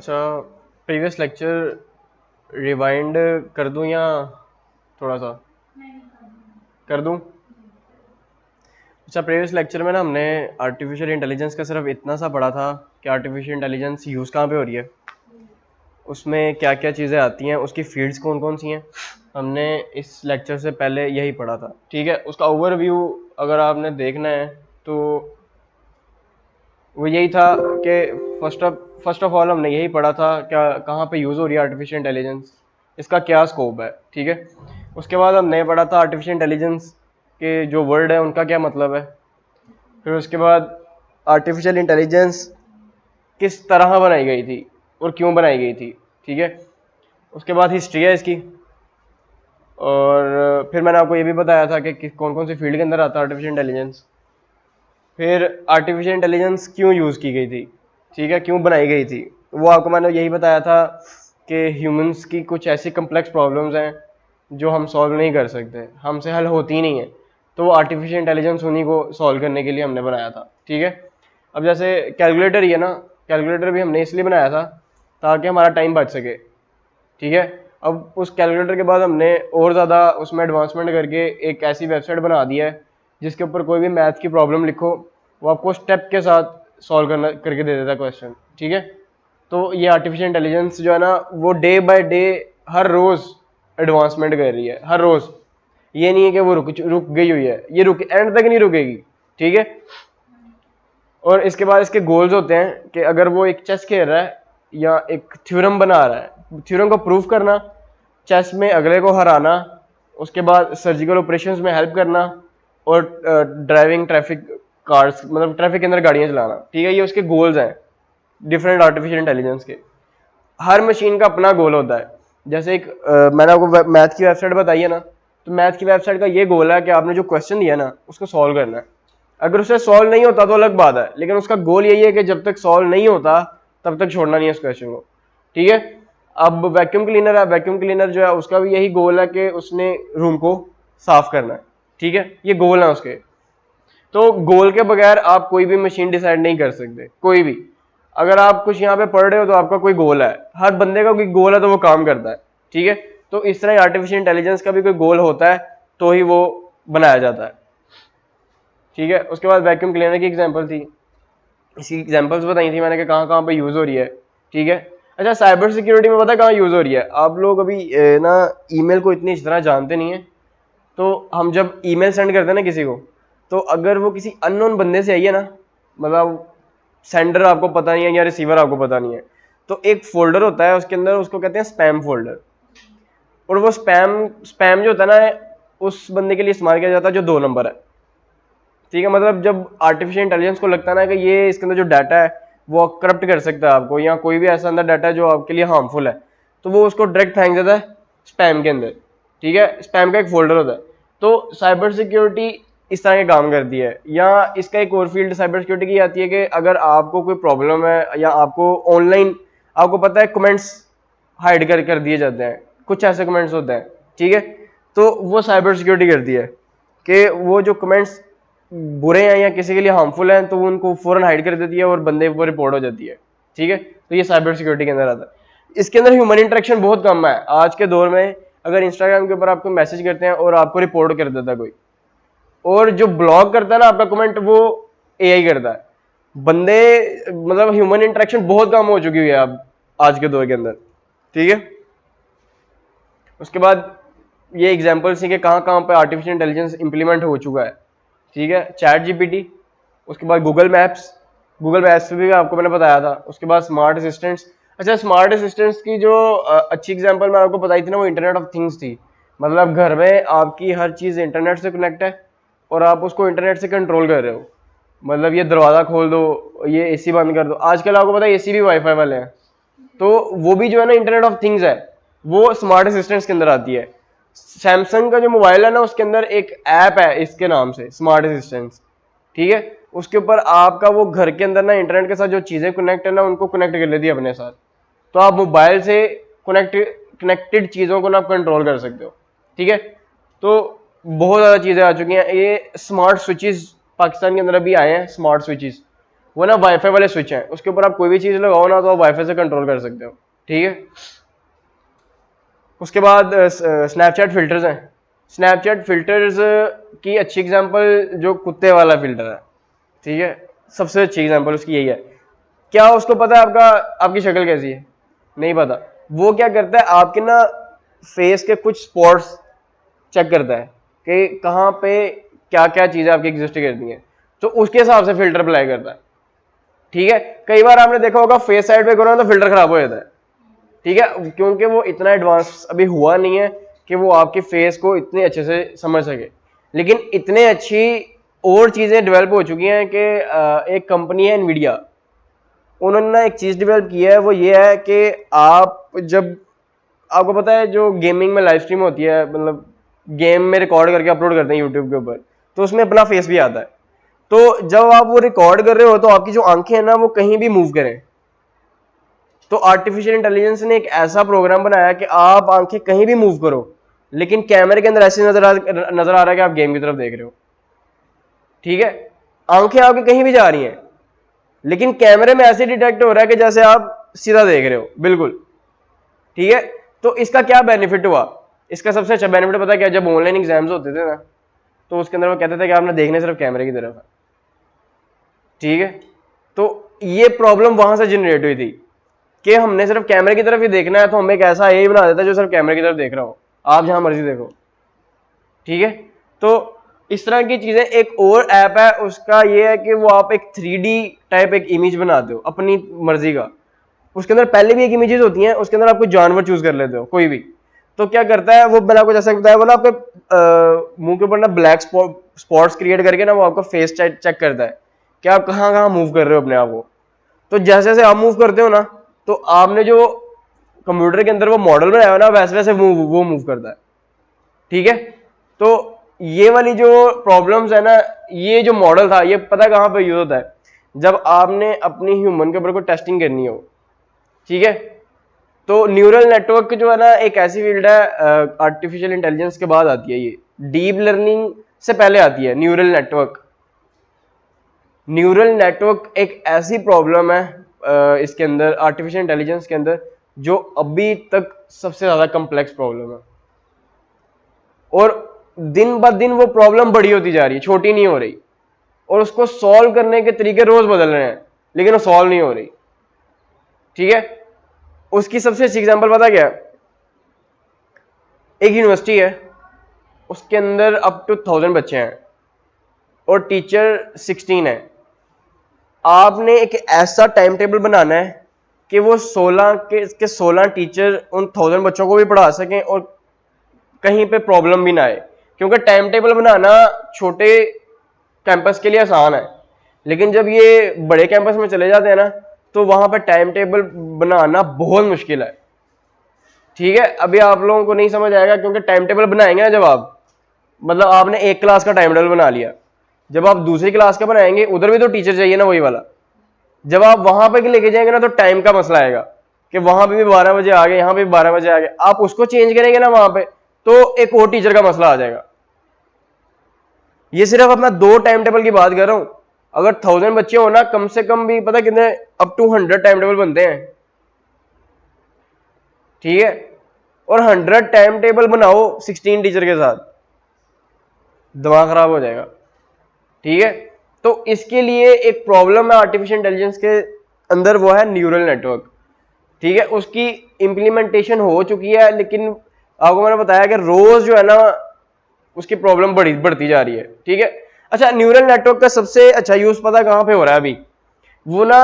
अच्छा, previous lecture rewind कर दूं या थोड़ा सा कर दूं? अच्छा, प्रीवियस लेक्चर में ना हमने आर्टिफिशियल इंटेलिजेंस का सिर्फ इतना सा पढ़ा था कि आर्टिफिशियल इंटेलिजेंस यूज़ कहाँ पे हो रही है, उसमें क्या क्या चीज़ें आती हैं, उसकी फील्ड्स कौन कौन सी हैं। हमने इस लेक्चर से पहले यही पढ़ा था, ठीक है। उसका ओवरव्यू अगर आपने देखना है तो वो यही था कि फर्स्ट ऑफ ऑल हमने यही पढ़ा था क्या कहाँ पे यूज़ हो रही है आर्टिफिशियल इंटेलिजेंस, इसका क्या स्कोप है, ठीक है। उसके बाद हमने पढ़ा था आर्टिफिशियल इंटेलिजेंस के जो वर्ड है उनका क्या मतलब है। फिर उसके बाद आर्टिफिशियल इंटेलिजेंस किस तरह बनाई गई थी और क्यों बनाई गई थी, ठीक है। उसके बाद हिस्ट्री है इसकी, और फिर मैंने आपको ये भी बताया था कि कौन कौन सी फील्ड के अंदर आता है आर्टिफिशियल इंटेलिजेंस। फिर आर्टिफिशियल इंटेलिजेंस क्यों यूज़ की गई थी, ठीक है, क्यों बनाई गई थी, वो आपको मैंने यही बताया था कि ह्यूमंस की कुछ ऐसी कम्प्लेक्स प्रॉब्लम्स हैं जो हम सॉल्व नहीं कर सकते, हमसे हल होती ही नहीं है, तो वो आर्टिफिशियल इंटेलिजेंस उन्हीं को सॉल्व करने के लिए हमने बनाया था, ठीक है। अब जैसे कैलकुलेटर ही है ना, कैलकुलेटर भी हमने इसलिए बनाया था ताकि हमारा टाइम बच सके, ठीक है। अब उस कैलकुलेटर के बाद हमने और ज़्यादा उसमें एडवांसमेंट करके एक ऐसी वेबसाइट बना दी है जिसके ऊपर कोई भी मैथ की प्रॉब्लम लिखो वो आपको स्टेप के साथ सॉल्व करना करके दे देता है क्वेश्चन, ठीक है। तो ये आर्टिफिशियल इंटेलिजेंस जो है ना वो डे बाय डे हर रोज़ एडवांसमेंट कर रही है, हर रोज़। ये नहीं है कि वो रुक गई हुई है, ये रुक एंड तक नहीं रुकेगी, ठीक है। और इसके बाद इसके गोल्स होते हैं कि अगर वो एक चेस खेल रहा है या एक थ्योरम बना रहा है, थ्योरम को प्रूव करना, चेस में अगले को हराना, उसके बाद सर्जिकल ऑपरेशंस में हेल्प करना, और ड्राइविंग ट्रैफिक कार्स मतलब ट्रैफिक के अंदर गाड़ियां चलाना, ठीक है। ये उसके गोल्स हैं डिफरेंट आर्टिफिशियल इंटेलिजेंस के। हर मशीन का अपना गोल होता है। जैसे एक मैंने आपको मैथ की वेबसाइट बताई है ना, तो मैथ की वेबसाइट का ये गोल है कि आपने जो क्वेश्चन दिया ना उसको सॉल्व करना है। अगर उसे सॉल्व नहीं होता तो अलग बात है, लेकिन उसका गोल यही है कि जब तक सॉल्व नहीं होता तब तक छोड़ना नहीं है उस क्वेश्चन को, ठीक है। अब वैक्यूम क्लीनर है, वैक्यूम क्लीनर जो है उसका भी यही गोल है कि उसने रूम को साफ करना है, ठीक है। ये गोल है उसके। तो गोल के बगैर आप कोई भी मशीन डिसाइड नहीं कर सकते, कोई भी। अगर आप कुछ यहाँ पे पढ़ रहे हो तो आपका कोई गोल है, हर बंदे का कोई गोल है तो वो काम करता है, ठीक है। तो इस तरह आर्टिफिशियल इंटेलिजेंस का भी कोई गोल होता है तो ही वो बनाया जाता है, ठीक है। उसके बाद वैक्यूम क्लीनर की एग्जांपल थी, इसकी एग्जांपल्स बताई थी मैंने कि कहाँ कहाँ पे यूज हो रही है, ठीक है। अच्छा, साइबर सिक्योरिटी में पता है कहाँ यूज हो रही है? आप लोग अभी ना ईमेल को इतनी इस तरह जानते नहीं है, तो हम जब ईमेल सेंड करते हैं ना किसी को, तो अगर वो किसी अननोन बंदे से आई है ना, मतलब सेंडर आपको पता नहीं है या रिसीवर आपको पता नहीं है, तो एक फोल्डर होता है उसके अंदर, उसको कहते हैं स्पैम फोल्डर। और वो स्पैम स्पैम जो होता है ना उस बंदे के लिए इस्तेमाल किया जाता है जो 2 नंबर है, ठीक है। मतलब जब आर्टिफिशियल इंटेलिजेंस को लगता है ना कि ये इसके अंदर जो डाटा है वो करप्ट कर सकता है आपको, या कोई भी ऐसा अंदर डाटा है जो आपके लिए हार्मफुल है, तो वो उसको डायरेक्ट फेंक देता है स्पैम के अंदर, ठीक है। स्पैम का एक फोल्डर होता है। तो साइबर सिक्योरिटी इस तरह के काम करती है। या इसका एक और फील्ड साइबर सिक्योरिटी की आती है कि अगर आपको कोई प्रॉब्लम है या आपको ऑनलाइन, आपको पता है कमेंट्स हाइड कर दिए जाते हैं, कुछ ऐसे कमेंट्स होते हैं, ठीक है। तो वो साइबर सिक्योरिटी करती है कि वो जो कमेंट्स बुरे हैं या किसी के लिए हार्मफुल हैं तो वो उनको फौरन हाइड कर देती है और बंदे पर रिपोर्ट हो जाती है, ठीक है। तो ये साइबर सिक्योरिटी के अंदर आता है। इसके अंदर ह्यूमन इंटरेक्शन बहुत कम है आज के दौर में। अगर इंस्टाग्राम के ऊपर आपको मैसेज करते हैं और आपको रिपोर्ट कर देता है कोई, और जो ब्लॉक करता है ना आपका कमेंट वो एआई करता है, बंदे मतलब ह्यूमन इंटरेक्शन बहुत कम हो चुकी है अब आज के दौर के अंदर, ठीक है। उसके बाद ये एग्जांपल्स हैं कि कहाँ कहाँ पे आर्टिफिशियल इंटेलिजेंस इंप्लीमेंट हो चुका है, ठीक है। चैट जीपीटी, उसके बाद गूगल मैप्स, गूगल मैप्स पे भी आपको मैंने बताया था। उसके बाद स्मार्ट असिस्टेंट्स। अच्छा, स्मार्ट असिस्टेंट्स की जो अच्छी एग्जांपल मैं आपको बताई थी ना वो इंटरनेट ऑफ थिंग्स थी। मतलब घर में आपकी हर चीज़ इंटरनेट से कनेक्ट है और आप उसको इंटरनेट से कंट्रोल कर रहे हो। मतलब ये दरवाज़ा खोल दो, ये एसी बंद कर दो, आजकल आपको पता है एसी भी वाईफाई वाले हैं, तो वो भी जो है ना इंटरनेट ऑफ थिंग्स है, वो स्मार्ट असिस्टेंट्स के अंदर आती है। सैमसंग का जो मोबाइल है ना उसके अंदर एक ऐप है इसके नाम से स्मार्ट असिस्टेंट्स, ठीक है। उसके ऊपर आपका वो घर के अंदर ना इंटरनेट के साथ जो चीजें कनेक्ट है ना उनको कनेक्ट कर लेती है अपने साथ, तो आप मोबाइल से कनेक्टेड चीजों को ना आप कंट्रोल कर सकते हो, ठीक है। तो बहुत ज्यादा चीजें आ चुकी हैं। ये स्मार्ट स्विचेस पाकिस्तान के अंदर अभी आए हैं, स्मार्ट स्विचेस, वो ना वाईफाई वाले स्विच हैं, उसके ऊपर आप कोई भी चीज लगाओ ना तो आप वाईफाई से कंट्रोल कर सकते हो, ठीक है। उसके बाद स्नैपचैट फिल्टर्स हैं। स्नैपचैट फिल्टर्स की अच्छी एग्जांपल जो कुत्ते वाला फिल्टर है, ठीक है, सबसे अच्छी एग्जांपल उसकी यही है। क्या उसको पता है आपका आपकी शक्ल कैसी है? नहीं पता। वो क्या करता है, आपके ना फेस के कुछ स्पॉट्स चेक करता है कि कहाँ पे क्या क्या चीजें आपकी एग्जिस्ट करती हैं, तो उसके हिसाब से फिल्टर अप्लाई करता है, ठीक है। कई बार आपने देखा होगा फेस साइड पे करो तो फिल्टर खराब हो जाता है, ठीक है, क्योंकि वो इतना एडवांस अभी हुआ नहीं है कि वो आपके फेस को इतने अच्छे से समझ सके। लेकिन इतने अच्छी और चीजें डेवलप हो चुकी हैं कि एक कंपनी है एनवीडिया, उन्होंने ना एक चीज डेवलप की है, वो ये है कि आप जब, आपको पता है जो गेमिंग में लाइव स्ट्रीम होती है, मतलब गेम में रिकॉर्ड करके अपलोड करते हैं यूट्यूब के ऊपर, तो उसमें अपना फेस भी आता है। तो जब आप वो रिकॉर्ड कर रहे हो तो आपकी जो आंखें हैं ना वो कहीं भी मूव करें, तो आर्टिफिशियल इंटेलिजेंस ने एक ऐसा प्रोग्राम बनाया कि आप आंखें कहीं भी मूव करो लेकिन कैमरे के अंदर ऐसे नजर आ रहा है कि आप गेम की तरफ देख रहे हो, ठीक है। आंखें आपकी कहीं भी जा रही हैं लेकिन कैमरे में ऐसे डिटेक्ट हो रहा है कि जैसे आप सीधा देख रहे हो, बिल्कुल, ठीक है। तो इसका क्या बेनिफिट हुआ? इसका सबसे अच्छा बेनिफिट पता है क्या? जब ऑनलाइन एग्जाम्स होते थे ना तो उसके अंदर वो कहते थे कि आपने देखने सिर्फ कैमरे की तरफ है, ठीक है। तो ये प्रॉब्लम वहां से जनरेट हुई थी कि हमने सिर्फ कैमरे की तरफ ही देखना है, तो हम एक ऐसा ए बना देता है जो सिर्फ कैमरे की तरफ देख रहा हो, आप जहां मर्जी देखो, ठीक है। तो इस तरह की चीजें, एक और ऐप है उसका ये है कि वो आप एक 3D टाइप एक इमेज बनाते हो अपनी मर्जी का, उसके अंदर पहले भी एक इमेजेस होती हैं, उसके अंदर आप कोई जानवर चूज कर लेते हो कोई भी। तो क्या करता है वो, मैंने आपको जैसा बताया, वो ना आपके मुंह के ऊपर ना ब्लैक स्पॉट्स क्रिएट करके ना वो आपका फेस चेक करता है कि आप कहाँ कहाँ मूव कर रहे हो अपने आप को। तो जैसे जैसे आप मूव करते हो ना, तो आपने जो कंप्यूटर के अंदर वो मॉडल बनाया हो ना, वैसे वैसे वो मूव करता है, ठीक है। तो ये वाली जो प्रॉब्लम्स है ना, ये जो मॉडल था ये पता कहाँ पे यूज होता है? जब आपने अपनी ह्यूमन के ऊपर कोई टेस्टिंग करनी हो, ठीक है। तो न्यूरल नेटवर्क जो है ना एक ऐसी फील्ड है, आर्टिफिशियल इंटेलिजेंस के बाद आती है, ये डीप लर्निंग से पहले आती है न्यूरल नेटवर्क। न्यूरल नेटवर्क एक ऐसी प्रॉब्लम है इसके अंदर, आर्टिफिशियल इंटेलिजेंस के अंदर, जो अभी तक सबसे ज्यादा कॉम्प्लेक्स प्रॉब्लम है, और दिन ब दिन वो प्रॉब्लम बड़ी होती जा रही है, छोटी नहीं हो रही, और उसको सॉल्व करने के तरीके रोज बदल रहे हैं लेकिन वो सॉल्व नहीं हो रही, ठीक है। उसकी सबसे अच्छी एग्जांपल पता क्या है? एक यूनिवर्सिटी है, उसके अंदर अप टू 1000 बच्चे हैं और टीचर 16 है। आपने एक ऐसा टाइम टेबल बनाना है कि वो 16 के 16 टीचर उन 1000 बच्चों को भी पढ़ा सकें और कहीं पे प्रॉब्लम भी ना आए, क्योंकि टाइम टेबल बनाना छोटे कैंपस के लिए आसान है, लेकिन जब ये बड़े कैंपस में चले जाते हैं ना तो वहां पे टाइम टेबल बनाना बहुत मुश्किल है, ठीक है। अभी आप लोगों को नहीं समझ आएगा क्योंकि टाइम टेबल बनाएंगे ना जब आप, मतलब आपने एक क्लास का टाइम टेबल बना लिया, जब आप दूसरी क्लास का बनाएंगे उधर भी तो टीचर चाहिए ना वही वाला, जब आप वहां पे लेके जाएंगे ना तो टाइम का मसला आएगा कि वहां पे भी 12 बजे आ गए, यहां पे भी 12 बजे आ गए, आप उसको चेंज करेंगे ना वहां पे तो एक और टीचर का मसला आ जाएगा। ये सिर्फ अपना दो टाइम टेबल की बात कर रहा हूं, अगर 1000 बच्चे हो ना कम से कम भी पता कितने, अप टू 100 टाइम टेबल बनते हैं, ठीक है। और 100 टाइम टेबल बनाओ 16 टीचर के साथ, दिमाग खराब हो जाएगा, ठीक है। तो इसके लिए एक प्रॉब्लम है आर्टिफिशियल इंटेलिजेंस के अंदर, वो है न्यूरल नेटवर्क, ठीक है। उसकी इंप्लीमेंटेशन हो चुकी है लेकिन आपको मैंने बताया कि रोज जो है ना उसकी प्रॉब्लम बढ़ती जा रही है, ठीक है। अच्छा, न्यूरल नेटवर्क का सबसे अच्छा यूज पता कहां पे हो रहा है अभी? वो ना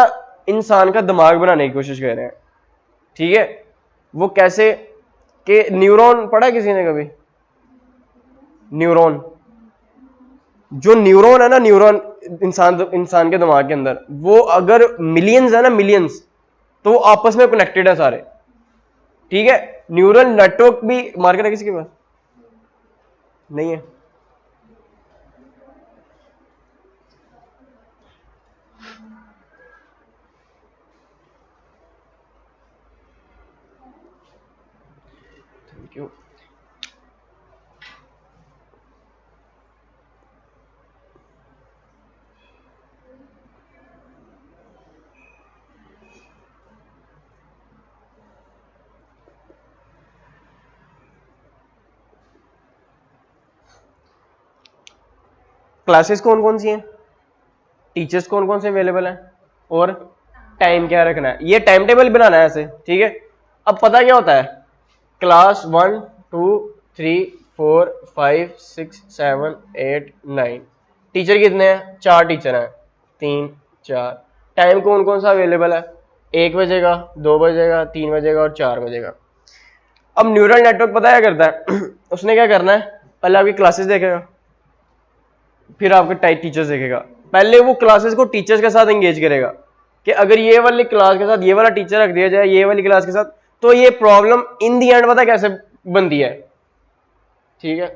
इंसान का दिमाग बनाने की कोशिश कर रहे हैं, ठीक है। वो कैसे? कि न्यूरॉन पढ़ा है किसी ने कभी? न्यूरॉन, जो न्यूरॉन है ना, न्यूरॉन इंसान के दिमाग के अंदर, वो अगर मिलियंस है ना, मिलियंस, तो वो आपस में कनेक्टेड है सारे, ठीक है। न्यूरल नेटवर्क भी मार्केट है किसी के पास? नहीं है। Thank you. क्लासेस कौन कौन सी हैं, टीचर्स कौन कौन से अवेलेबल हैं, और टाइम क्या रखना है, ये टाइम टेबल बनाना है ऐसे, ठीक है। अब पता क्या होता है, क्लास 1 2 3 4 5 6 7 8 9, टीचर कितने हैं, 4 टीचर हैं, 3 4, टाइम कौन कौन सा अवेलेबल है, 1 बजेगा, 2 बजेगा, 3 बजेगा और 4 बजेगा। अब न्यूरल नेटवर्क पता क्या करता है उसने क्या करना है, पहले आपकी क्लासेस देखेगा, फिर आपके टीचर्स देखेगा, पहले वो क्लासेस को टीचर्स के साथ एंगेज करेगा कि अगर ये वाली क्लास के साथ ये वाला टीचर रख दिया जाए ये वाली क्लास के साथ, तो ये प्रॉब्लम इन दी एंड पता कैसे बनती है, ठीक है।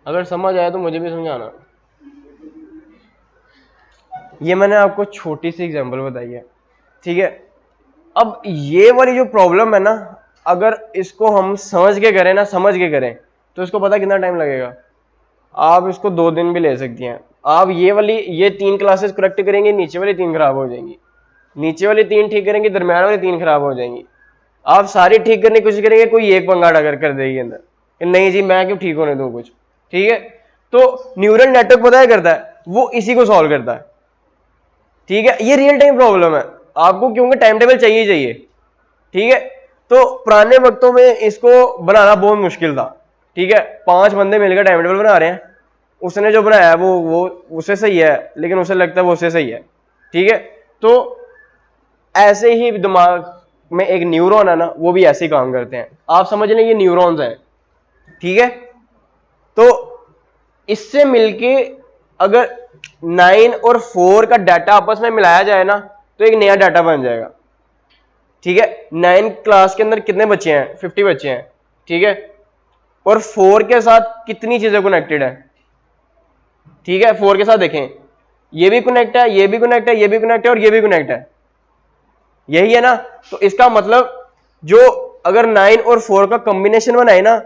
अगर समझ आया तो मुझे भी समझाना। ये मैंने आपको छोटी सी एग्जांपल बताई है, ठीक है। अब ये वाली जो प्रॉब्लम है ना, अगर इसको हम समझ के करें ना, समझ के करें, तो इसको पता कितना टाइम लगेगा, आप इसको 2 दिन भी ले सकती हैं। आप ये 3 क्लासेस करेक्ट करेंगे, नीचे वाली 3 खराब हो जाएंगी, नीचे वाली 3 ठीक करेंगे, दरम्यान वाली 3 खराब हो जाएंगी। आप सारी ठीक करने की कोशिश करेंगे, कोई एक पंगा अगर कर देगी अंदर कि नहीं जी मैं क्यों ठीक होने दूं कुछ, ठीक है। तो न्यूरल नेटवर्क पता है करता है, वो इसी को सॉल्व करता है, ठीक है। ये रियल टाइम प्रॉब्लम है आपको, क्योंकि टाइम टेबल चाहिए चाहिए, ठीक है। तो पुराने वक्तों में इसको बनाना बहुत मुश्किल था, ठीक है। 5 बंदे मिलकर टाइम टेबल बना रहे हैं, उसने जो बनाया है वो उससे सही है, लेकिन उसे लगता है वो उससे सही है, ठीक है। तो ऐसे ही दिमाग में एक न्यूरॉन है ना, वो भी ऐसे ही काम करते हैं, आप समझ लें ये न्यूरॉन्स हैं, ठीक है। तो इससे मिलके अगर 9 और 4 का डाटा आपस में मिलाया जाए ना, तो एक नया डाटा बन जाएगा, ठीक है। 9 क्लास के अंदर कितने बच्चे हैं, 50 बच्चे हैं, ठीक है। और 4 के साथ कितनी चीजें कनेक्टेड है, ठीक है। 4 के साथ देखें, ये भी कनेक्ट है, ये भी कनेक्ट है, ये भी कनेक्ट है और ये भी कनेक्ट है, यही है ना। तो इसका मतलब जो अगर 9 और 4 का कॉम्बिनेशन बनाए ना,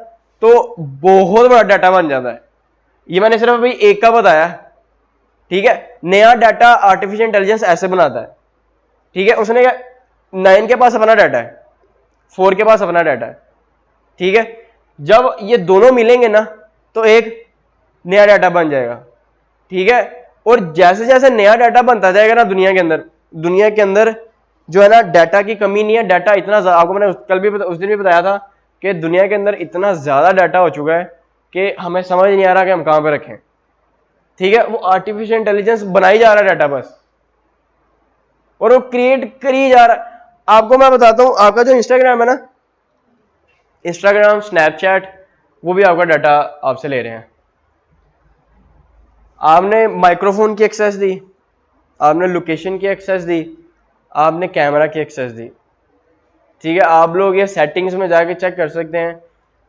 तो बहुत बड़ा डाटा बन जाता है। ये मैंने सिर्फ अभी एक का बताया, ठीक है। नया डाटा आर्टिफिशियल इंटेलिजेंस ऐसे बनाता है, ठीक है। उसने 9 के पास अपना डाटा है, 4 के पास अपना डाटा है, ठीक है। जब ये दोनों मिलेंगे ना, तो एक नया डाटा बन जाएगा, ठीक है। और जैसे जैसे नया डाटा बनता जाएगा ना दुनिया के अंदर जो है ना, डाटा की कमी नहीं है। डाटा इतना आपको मैंने कल भी उस दिन भी बताया था कि दुनिया के अंदर इतना ज्यादा डाटा हो चुका है कि हमें समझ नहीं आ रहा कि हम कहां पर रखें, ठीक है। वो आर्टिफिशियल इंटेलिजेंस बनाई जा रहा है डाटा बस, और वो क्रिएट करी जा रहा है। आपको मैं बताता हूं, आपका जो इंस्टाग्राम है ना, इंस्टाग्राम स्नैपचैट, वो भी आपका डाटा आपसे ले रहे हैं। आपने माइक्रोफोन की एक्सेस दी, आपने लोकेशन की एक्सेस दी, आपने कैमरा की एक्सेस दी, ठीक है। आप लोग ये सेटिंग्स में जाके चेक कर सकते हैं,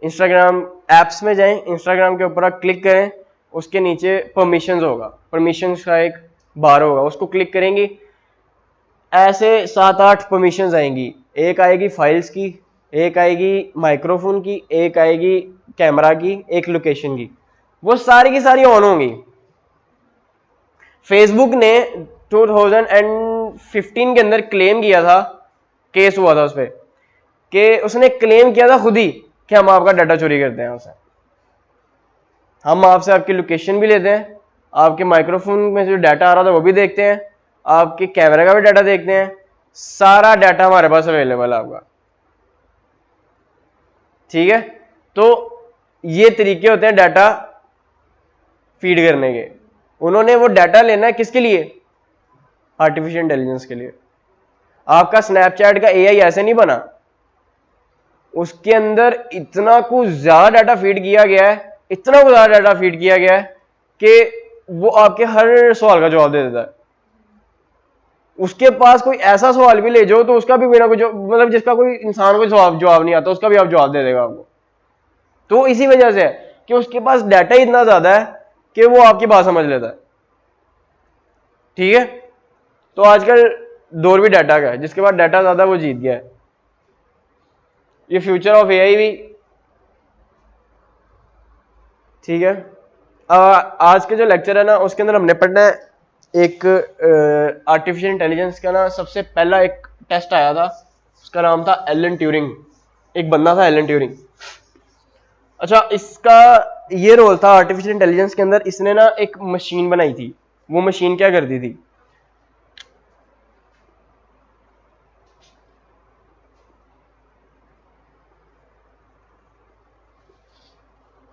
इंस्टाग्राम एप्स में जाएं, इंस्टाग्राम के ऊपर आप क्लिक करें, उसके नीचे परमिशंस होगा, परमिशंस का एक बार होगा, उसको क्लिक करेंगे, ऐसे 7-8 परमिशंस आएंगी। एक आएगी फाइल्स की, एक आएगी माइक्रोफोन की, एक आएगी कैमरा की, एक लोकेशन की, वो सारी की सारी ऑन होंगी। फेसबुक ने 2015 के अंदर क्लेम किया था, केस हुआ था उस पर, कि उसने क्लेम किया था खुद ही कि हम आपका डाटा चोरी करते हैं उसे, हम आपसे आपकी लोकेशन भी लेते हैं, आपके माइक्रोफोन में जो डाटा आ रहा था वो भी देखते हैं, आपके कैमरे का भी डाटा देखते हैं, सारा डाटा हमारे पास अवेलेबल है आपका, ठीक है। तो ये तरीके होते हैं डाटा फीड करने के। उन्होंने वो डाटा लेना है किसके लिए, आर्टिफिशियल इंटेलिजेंस के लिए। आपका स्नैपचैट का एआई ऐसे नहीं बना, उसके अंदर इतना कुछ ज्यादा डाटा फीड किया गया है, इतना कुछ ज्यादा डाटा फीड किया गया है कि वो आपके हर सवाल का जवाब दे देता है। उसके पास कोई ऐसा सवाल भी ले जाओ तो उसका भी बिना कुछ, मतलब जिसका कोई इंसान को जवाब नहीं आता, उसका भी आप जवाब दे देगा आपको। तो इसी वजह से है कि उसके पास डाटा इतना ज्यादा है कि वो आपकी बात समझ लेता है, ठीक है। तो आजकल दौर भी डाटा का है, जिसके पास डाटा ज्यादा वो जीत गया है। ये फ्यूचर ऑफ एआई भी ठीक है। आज के जो लेक्चर है ना उसके अंदर हमने पढ़ना है एक आर्टिफिशियल इंटेलिजेंस का ना सबसे पहला एक टेस्ट आया था, उसका नाम था एलन ट्यूरिंग। एक बंदा था एलन ट्यूरिंग। अच्छा, इसका ये रोल था आर्टिफिशियल इंटेलिजेंस के अंदर, इसने ना एक मशीन बनाई थी। वो मशीन क्या करती थी,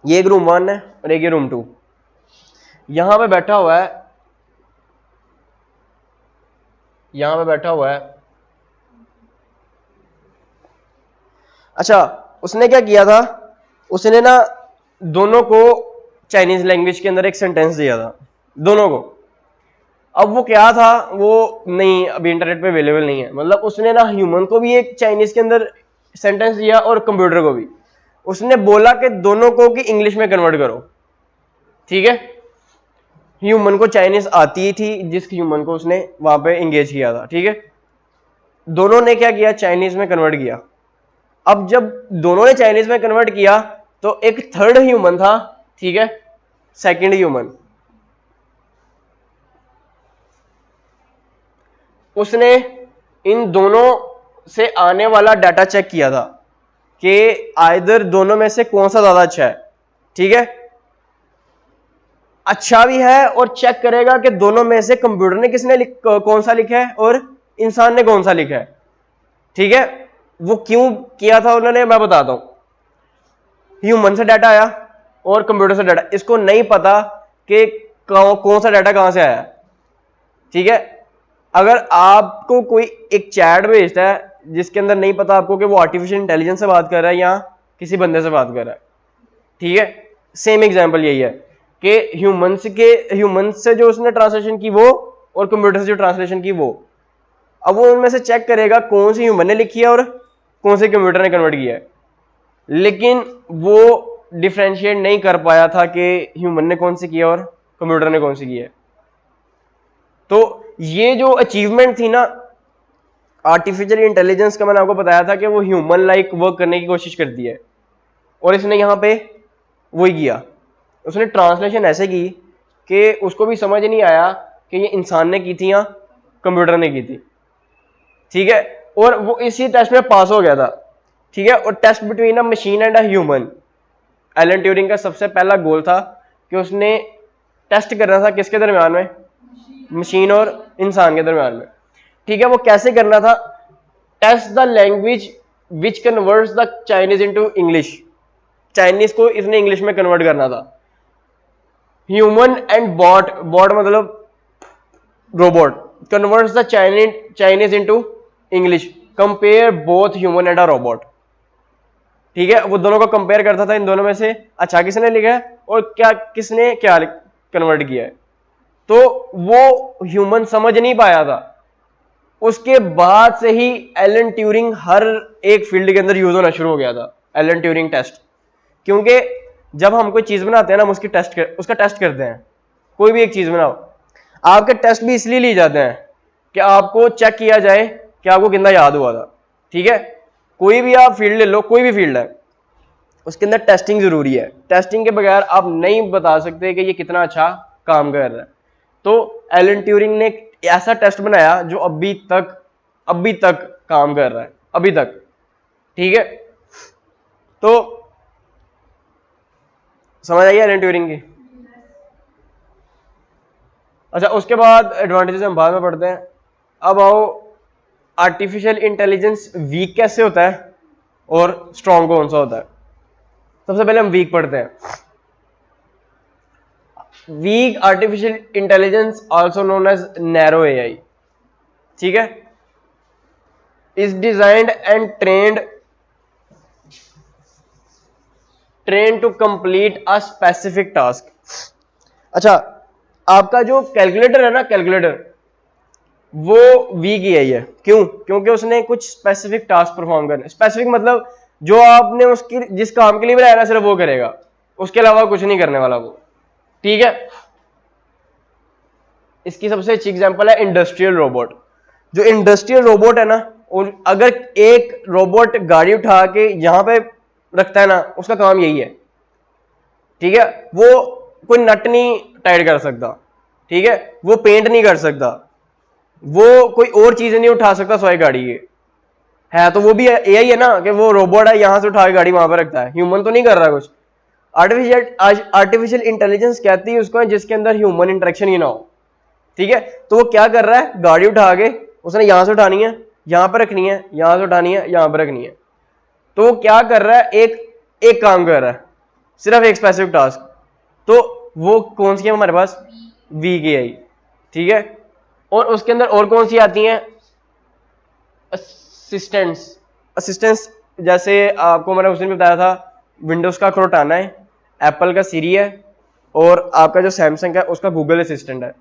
ये एक रूम 1 है और एक ये रूम 2। यहां पे बैठा हुआ है, यहां पे बैठा हुआ है। अच्छा, उसने क्या किया था, उसने ना दोनों को चाइनीज लैंग्वेज के अंदर एक सेंटेंस दिया था, दोनों को। अब वो क्या था, वो नहीं अभी इंटरनेट पे अवेलेबल नहीं है। मतलब उसने ना ह्यूमन को भी एक चाइनीज के अंदर सेंटेंस दिया और कंप्यूटर को भी। उसने बोला कि दोनों को कि इंग्लिश में कन्वर्ट करो। ठीक है, ह्यूमन को चाइनीज आती थी, जिस ह्यूमन को उसने वहां पे एंगेज किया था। ठीक है, दोनों ने क्या किया, चाइनीज में कन्वर्ट किया। अब जब दोनों ने चाइनीज में कन्वर्ट किया तो एक थर्ड ह्यूमन था, ठीक है, सेकंड ह्यूमन, उसने इन दोनों से आने वाला डाटा चेक किया था कि आइदर दोनों में से कौन सा ज्यादा अच्छा है। ठीक है, अच्छा भी है और चेक करेगा कि दोनों में से कंप्यूटर ने कौन सा लिखा है और इंसान ने कौन सा लिखा है। ठीक है, वो क्यों किया था उन्होंने, मैं बताता हूं। ह्यूमन से डाटा आया और कंप्यूटर से डाटा, इसको नहीं पता कि कौन सा डाटा कहां से आया। ठीक है, अगर आपको कोई एक चैट भेजता है जिसके अंदर नहीं पता आपको कि वो आर्टिफिशियल इंटेलिजेंस से बात कर रहा है या किसी बंदे से बात कर रहा है। ठीक है, सेम एग्जांपल यही है कि ह्यूमन से जो उसने ट्रांसलेशन की वो और कंप्यूटर से जो ट्रांसलेशन की वो। अब वो उनमें से चेक करेगा कौन सी ह्यूमन ने लिखी है और कौन से कंप्यूटर ने कन्वर्ट किया है। लेकिन वो डिफ्रेंशिएट नहीं कर पाया था कि ह्यूमन ने कौन सी किया और कंप्यूटर ने कौन सी की है। तो ये जो अचीवमेंट थी ना आर्टिफिशियल इंटेलिजेंस का, मैंने आपको बताया था कि वो ह्यूमन लाइक वर्क करने की कोशिश करती है, और इसने यहां पे वही किया। उसने ट्रांसलेशन ऐसे की कि उसको भी समझ नहीं आया कि ये इंसान ने की थी या कंप्यूटर ने की थी। ठीक है, और वो इसी टेस्ट में पास हो गया था। ठीक है, और test between a machine and a human, Alan Turing का सबसे पहला गोल था कि उसने टेस्ट करना था किसके दरमियान में, मशीन और इंसान के दरमियान में। ठीक है, वो कैसे करना था, test the language which converts the Chinese into English. Chinese को इसने इंग्लिश में कन्वर्ट करना था। ह्यूमन एंड बॉट, बॉट मतलब robot, converts the Chinese into English. Compare both human and a robot. ठीक है, वो दोनों को कंपेयर करता था, इन दोनों में से अच्छा किसने लिखा है और क्या किसने क्या कन्वर्ट किया है। तो वो ह्यूमन समझ नहीं पाया था। उसके बाद से ही एलन ट्यूरिंग हर एक फील्ड के अंदर यूज होना शुरू हो गया था, एलन ट्यूरिंग टेस्ट। क्योंकि जब हम कोई चीज बनाते हैं ना, हम उसका टेस्ट करते हैं। कोई भी एक चीज बनाओ, आपके टेस्ट भी इसलिए लिए जाते हैं कि आपको चेक किया जाए कि आपको कितना याद हुआ था। ठीक है, कोई भी आप फील्ड ले लो, कोई भी फील्ड है, उसके अंदर टेस्टिंग जरूरी है। टेस्टिंग के बगैर आप नहीं बता सकते कि ये कितना अच्छा काम कर रहा है। तो एलन ट्यूरिंग ने एक ऐसा टेस्ट बनाया जो अभी तक काम कर रहा है, अभी तक। ठीक है, तो समझ आई एलन ट्यूरिंग की। अच्छा, उसके बाद एडवांटेजेस हम बाद में पढ़ते हैं। अब आओ आर्टिफिशियल इंटेलिजेंस वीक कैसे होता है और स्ट्रॉन्ग कौन सा होता है। सबसे पहले हम वीक पढ़ते हैं। Weak artificial intelligence also known as narrow AI, ठीक है, is designed and train to complete a specific task. अच्छा, आपका जो कैलकुलेटर है ना, कैलकुलेटर वो वीक एआई है। क्यों? क्योंकि उसने कुछ स्पेसिफिक टास्क परफॉर्म करने। स्पेसिफिक मतलब जो आपने उसकी जिस काम के लिए बनाया ना सिर्फ वो करेगा, उसके अलावा कुछ नहीं करने वाला वो। ठीक है, इसकी सबसे अच्छी एग्जांपल है इंडस्ट्रियल रोबोट। जो इंडस्ट्रियल रोबोट है ना, और अगर एक रोबोट गाड़ी उठा के यहां पे रखता है ना, उसका काम यही है। ठीक है, वो कोई नट नहीं टाइट कर सकता, ठीक है, वो पेंट नहीं कर सकता, वो कोई और चीजें नहीं उठा सकता सॉरी गाड़ी के है, तो वो भी एआई है ना कि वो रोबोट है, यहां से उठा के गाड़ी वहां पर रखता है, ह्यूमन तो नहीं कर रहा कुछ। आर्टिफिशियल इंटेलिजेंस कहती है उसको जिसके अंदर ह्यूमन इंटरेक्शन ही ना हो, ठीक है। तो वो क्या कर रहा है, गाड़ी उठा के उसने यहां से उठानी है, यहां पर रखनी है, यहां से उठानी है, यहां पर रखनी है। तो वो क्या कर रहा है, एक काम कर रहा है, सिर्फ एक स्पेसिफिक टास्क। तो वो कौन सी है हमारे पास, वीक एआई, ठीक है। और उसके अंदर और कौन सी आती हैं, असिस्टेंट्स। असिस्टेंट्स जैसे आपको मैंने उस दिन भी बताया था, विंडोज का क्रोटाना है, एप्पल का सीरी है, और आपका जो सैमसंग है उसका गूगल असिस्टेंट है।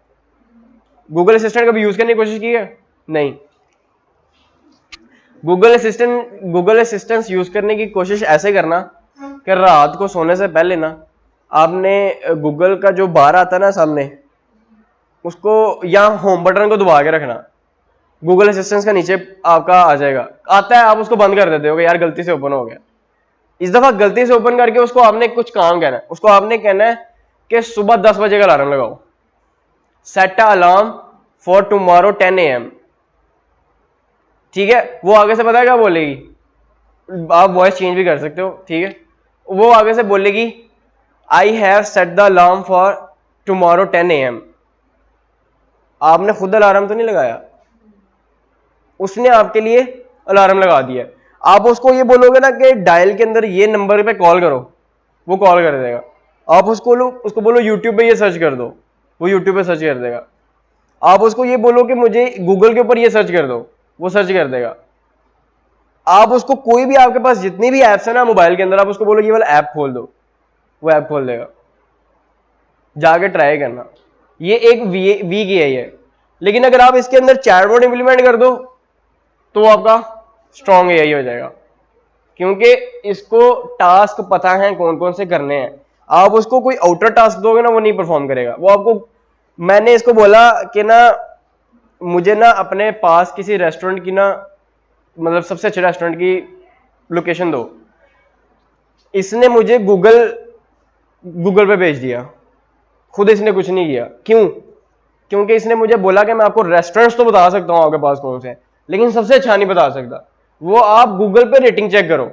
गूगल असिस्टेंट कभी यूज करने की कोशिश की है? नहीं। गूगल असिस्टेंट यूज करने की कोशिश ऐसे करना कि रात को सोने से पहले ना आपने गूगल का जो बार आता है ना सामने, उसको या होम बटन को दबा के रखना, गूगल असिस्टेंट का नीचे आपका आ जाएगा, आता है, आप उसको बंद कर देते हो यार गलती से ओपन हो गया। इस दफा गलती से ओपन करके उसको आपने कुछ काम कहना है, उसको आपने कहना है कि सुबह 10 बजे का अलार्म लगाओ, set a alarm for tomorrow 10 AM, ठीक है। वो आगे से पता है क्या बोलेगी, आप वॉइस चेंज भी कर सकते हो, ठीक है। वो आगे से बोलेगी I have set the alarm for tomorrow 10 AM। आपने खुद अलार्म तो नहीं लगाया, उसने आपके लिए अलार्म लगा दिया। आप उसको ये बोलोगे ना कि डायल के अंदर ये नंबर पे कॉल करो, वो कॉल कर देगा। आप उसको बोलो यूट्यूब पे ये सर्च कर दो, वो यूट्यूब पे सर्च कर देगा। आप उसको ये बोलो कि मुझे गूगल के ऊपर ये सर्च कर दो, वो सर्च कर देगा। आप उसको कोई भी, आपके पास जितनी भी ऐप्स है ना मोबाइल के अंदर, आप उसको बोलो ये वाला ऐप खोल दो, वो ऐप खोल देगा। जाके ट्राई करना, ये एक वीक एआई है। लेकिन अगर आप इसके अंदर चैटबॉट इंप्लीमेंट कर दो तो वो आपका स्ट्रॉन्ग एआई हो जाएगा, क्योंकि इसको टास्क पता है कौन कौन से करने हैं। आप उसको कोई आउटर टास्क दोगे ना, वो नहीं परफॉर्म करेगा। वो आपको, मैंने इसको बोला कि ना मुझे ना अपने पास किसी रेस्टोरेंट की ना, मतलब सबसे अच्छे रेस्टोरेंट की लोकेशन दो, इसने मुझे गूगल पे भेज दिया, खुद इसने कुछ नहीं किया। क्यों? क्योंकि इसने मुझे बोला कि मैं आपको रेस्टोरेंट्स तो बता सकता हूं आपके पास कौन से हैं, लेकिन सबसे अच्छा नहीं बता सकता। वो आप गूगल पे रेटिंग चेक करो,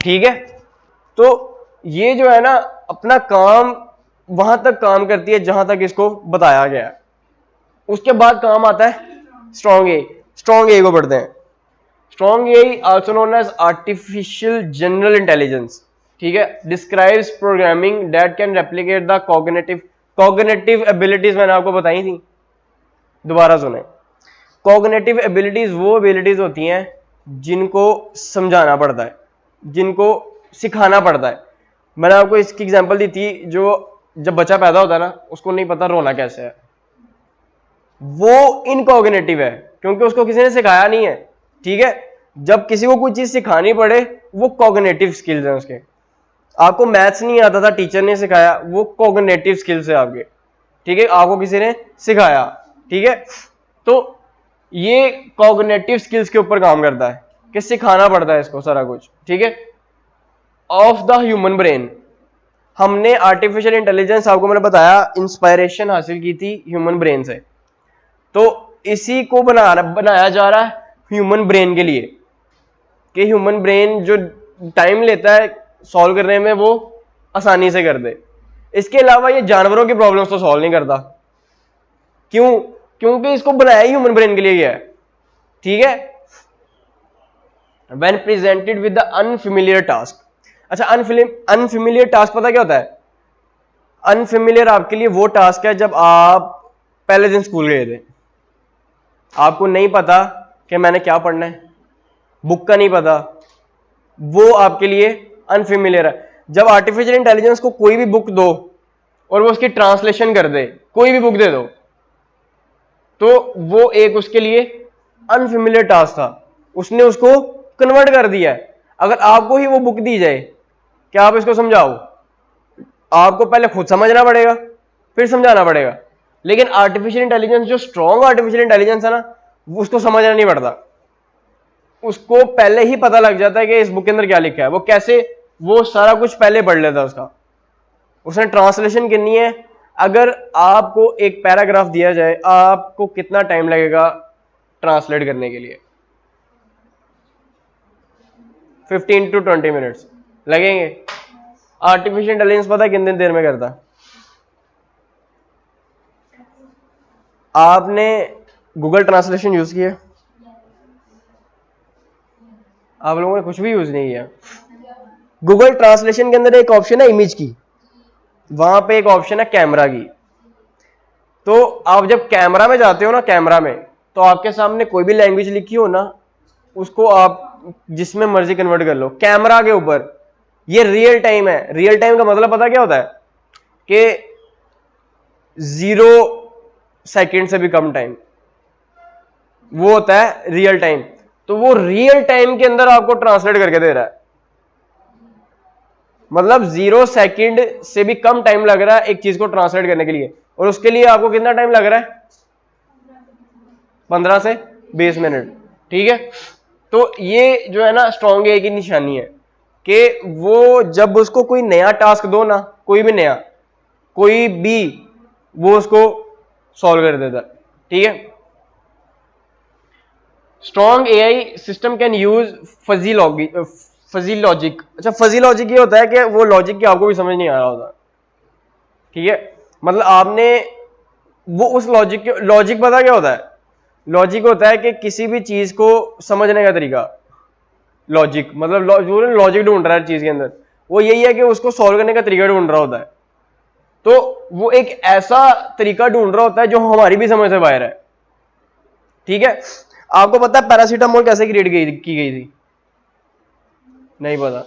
ठीक है। तो ये जो है ना अपना काम वहां तक काम करती है जहां तक इसको बताया गया है। उसके बाद काम आता है स्ट्रॉन्ग ए। स्ट्रॉन्ग ए को पढ़ते हैं। Strong AI also known as artificial general intelligence, ठीक है, describes programming that can replicate the cognitive abilities मैंने आपको बताई थी, दोबारा सुने। कॉग्निटिव एबिलिटीज वो एबिलिटीज होती हैं जिनको समझाना पड़ता है, जिनको सिखाना पड़ता है। मैंने आपको इसकी एग्जांपल दी थी, जो जब बच्चा पैदा होता है ना, उसको नहीं पता रोना कैसे है, वो इनकॉग्निटिव है, क्योंकि उसको किसी ने सिखाया नहीं है, ठीक है। जब किसी को कोई चीज सिखानी पड़े, वो कॉग्निटिव स्किल्स हैं उसके। आपको मैथ्स नहीं आता था, टीचर ने सिखाया, वो कॉग्निटिव स्किल्स है आपके, ठीक है, आपको किसी ने सिखाया, ठीक है। तो ये कॉग्निटिव स्किल्स के ऊपर काम करता है कि सिखाना पड़ता है इसको सारा कुछ, ठीक है। ऑफ द ह्यूमन ब्रेन, हमने आर्टिफिशियल इंटेलिजेंस, आपको मैंने बताया, इंस्पायरेशन हासिल की थी ह्यूमन ब्रेन से। तो इसी को बनाया जा रहा है ह्यूमन ब्रेन के लिए, कि ह्यूमन ब्रेन जो टाइम लेता है सॉल्व करने में वो आसानी से कर दे। इसके अलावा ये जानवरों की प्रॉब्लम्स तो सॉल्व नहीं करता। क्यों? क्योंकि इसको बनाया ही ह्यूमन ब्रेन के लिए गया है, ठीक है। When presented with the unfamiliar task, अच्छा अनफेमिलियर टास्क पता क्या होता है? अनफेमिलियर आपके लिए वो टास्क है जब आप पहले दिन स्कूल गए थे, आपको नहीं पता कि मैंने क्या पढ़ना है, बुक का नहीं पता, वो आपके लिए अनफेमिलियर है। जब आर्टिफिशियल इंटेलिजेंस को कोई भी बुक दो और वो उसकी ट्रांसलेशन कर दे, कोई भी बुक दे दो, तो वो एक उसके लिए अनफेमिलियर टास्क था, उसने उसको कन्वर्ट कर दिया है। अगर आपको ही वो बुक दी जाए, क्या आप इसको समझाओ? आपको पहले खुद समझना पड़ेगा, फिर समझाना पड़ेगा। लेकिन आर्टिफिशियल इंटेलिजेंस, जो स्ट्रॉन्ग आर्टिफिशियल इंटेलिजेंस है ना, उसको समझना नहीं पड़ता, उसको पहले ही पता लग जाता है कि इस बुक के अंदर क्या लिखा है। वो कैसे, वो सारा कुछ पहले पढ़ लेता है उसका, उसने ट्रांसलेशन करनी है। अगर आपको एक पैराग्राफ दिया जाए, आपको कितना टाइम लगेगा ट्रांसलेट करने के लिए? 15 to 20 मिनट्स लगेंगे। आर्टिफिशियल इंटेलिजेंस पता है कितनी देर में करता? आपने गूगल ट्रांसलेशन यूज किया? आप लोगों ने कुछ भी यूज नहीं किया। गूगल ट्रांसलेशन के अंदर एक ऑप्शन है इमेज की, वहां पे एक ऑप्शन है कैमरा की। तो आप जब कैमरा में जाते हो ना, कैमरा में, तो आपके सामने कोई भी लैंग्वेज लिखी हो ना, उसको आप जिसमें मर्जी कन्वर्ट कर लो कैमरा के ऊपर। ये रियल टाइम है। रियल टाइम का मतलब पता क्या होता है? कि 0 सेकंड से भी कम टाइम, वो होता है रियल टाइम। तो वो रियल टाइम के अंदर आपको ट्रांसलेट करके दे रहा है। मतलब 0 सेकंड से भी कम टाइम लग रहा है एक चीज को ट्रांसलेट करने के लिए, और उसके लिए आपको कितना टाइम लग रहा है? 15 से 20 मिनट। ठीक है। तो ये जो है ना स्ट्रॉन्ग एआई की निशानी है कि वो जब उसको कोई नया टास्क दो ना, कोई भी नया, कोई भी, वो उसको सॉल्व कर देता। ठीक है। Strong AI system can use fuzzy logic. अच्छा, फजी लॉजिक ये होता है कि वो लॉजिक की आपको भी समझ नहीं आ रहा होता। ठीक है। मतलब आपने वो उस लॉजिक पता क्या होता है? लॉजिक होता है कि किसी भी चीज को समझने का तरीका। लॉजिक मतलब जो लॉजिक ढूंढ रहा है चीज के अंदर, वो यही है कि उसको सॉल्व करने का तरीका ढूंढ रहा होता है। तो वो एक ऐसा तरीका ढूंढ रहा होता है जो हमारी भी समझ से बाहर है। ठीक है। आपको पता है पैरासीटामोल कैसे क्रिएट की गई थी? नहीं पता।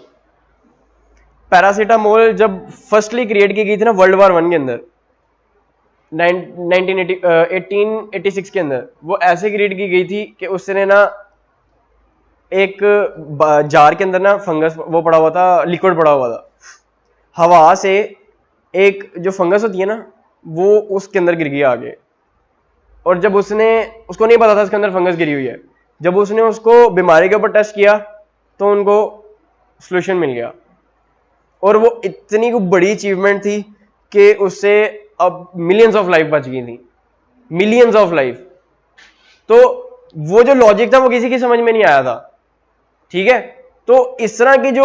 पैरासीटामोल जब फर्स्टली क्रिएट की गई थी ना वर्ल्ड वार 1 के अंदर, 1886 के अंदर, वो ऐसे क्रिएट की गई थी कि उसने ना एक जार के अंदर ना फंगस वो पड़ा हुआ था, लिक्विड पड़ा हुआ था। हवा से एक जो फंगस होती है ना, वो उसके अंदर गिर गया आगे। और जब उसको नहीं पता था इसके अंदर फंगस गिरी हुई है, जब उसने उसको बीमारी के ऊपर टेस्ट किया तो उनको सोल्यूशन मिल गया। और वो इतनी बड़ी अचीवमेंट थी कि उससे अब मिलियंस ऑफ लाइफ बच गई थी, मिलियंस ऑफ लाइफ। तो वो जो लॉजिक था वो किसी की समझ में नहीं आया था। ठीक है। तो इस तरह की जो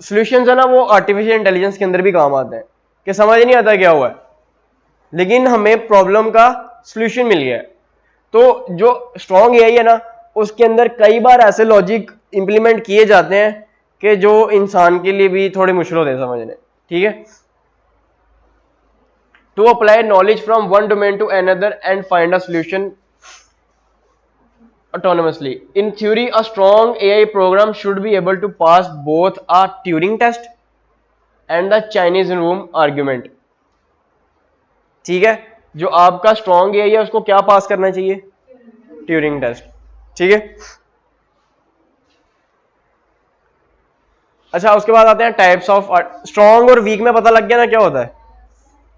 सॉल्यूशंस है ना, वो आर्टिफिशियल इंटेलिजेंस के अंदर भी काम आते हैं कि समझ नहीं आता क्या हुआ है, लेकिन हमें प्रॉब्लम का सॉल्यूशन मिल गया है। तो जो स्ट्रॉन्ग एआई है ना, उसके अंदर कई बार ऐसे लॉजिक इंप्लीमेंट किए जाते हैं कि जो इंसान के लिए भी थोड़े मुश्किल होते हैं समझने। ठीक है। To apply knowledge from one domain to another and find a solution autonomously. In theory, a strong AI program should be able to pass both a Turing test and the Chinese room argument. ठीक है। जो आपका strong AI है उसको क्या पास करना चाहिए? Turing test. ठीक है। अच्छा, उसके बाद आते हैं टाइप्स ऑफ स्ट्रॉन्ग और वीक में पता लग गया ना क्या होता है?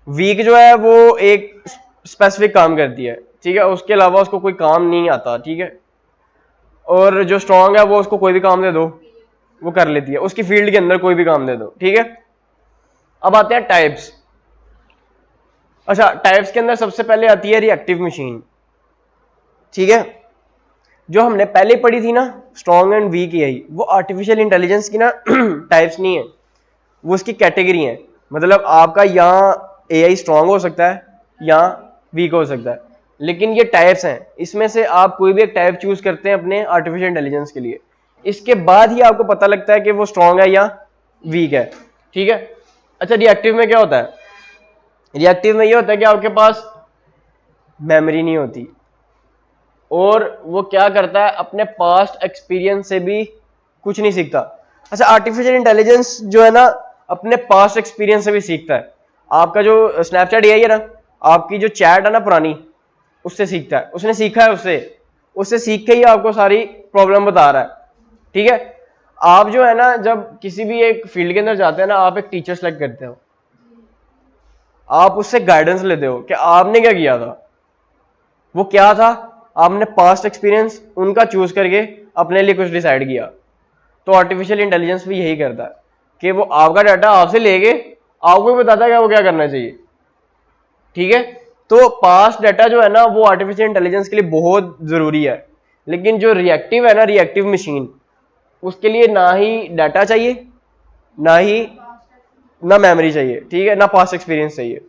वीक जो है वो एक स्पेसिफिक काम करती है। ठीक है। उसके अलावा उसको कोई काम नहीं आता। ठीक है। और जो स्ट्रॉन्ग है वो उसको कोई भी काम दे दो वो कर लेती है, उसकी फील्ड के अंदर कोई भी काम दे दो। ठीक है। अब आते हैं टाइप्स। अच्छा, टाइप्स के अंदर सबसे पहले आती है रिएक्टिव मशीन। ठीक है। जो हमने पहले पढ़ी थी ना स्ट्रॉन्ग एंड वीक एआई, वो आर्टिफिशियल इंटेलिजेंस की ना टाइप्स नहीं है, वो उसकी कैटेगरी है। मतलब आपका यहाँ एआई स्ट्रॉन्ग हो सकता है या वीक हो सकता है, लेकिन ये टाइप्स हैं। इसमें से आप कोई भी एक टाइप चूज करते हैं अपने आर्टिफिशियल इंटेलिजेंस के लिए, इसके बाद ही आपको पता लगता है कि वो स्ट्रॉन्ग है या वीक है। ठीक है। अच्छा, रिएक्टिव में क्या होता है? रिएक्टिव में ये होता है कि आपके पास मेमोरी नहीं होती, और वो क्या करता है अपने पास्ट एक्सपीरियंस से भी कुछ नहीं सीखता। अच्छा, आर्टिफिशियल इंटेलिजेंस जो है ना अपने पास्ट एक्सपीरियंस से भी सीखता है। आपका जो स्नैपचैट एआई है ना, आपकी जो चैट है ना पुरानी, उससे सीखता है। उसने सीखा है, उससे सीख के ही आपको सारी प्रॉब्लम बता रहा है। ठीक है। आप जो है ना जब किसी भी एक फील्ड के अंदर जाते हैं ना, आप एक टीचर सेलेक्ट करते हो, आप उससे गाइडेंस लेते हो कि आपने क्या किया था, वो क्या था, आपने पास्ट एक्सपीरियंस उनका चूज करके अपने लिए कुछ डिसाइड किया। तो आर्टिफिशियल इंटेलिजेंस भी यही करता है कि वो आपका डाटा आपसे लेके आपको भी बताता है कि वो क्या करना चाहिए। ठीक है, तो पास्ट डाटा जो है ना वो आर्टिफिशियल इंटेलिजेंस के लिए बहुत जरूरी है, लेकिन जो रिएक्टिव है ना, रिएक्टिव मशीन, उसके लिए ना ही डाटा चाहिए, ना मेमोरी चाहिए, ठीक है, ना पास्ट एक्सपीरियंस चाहिए।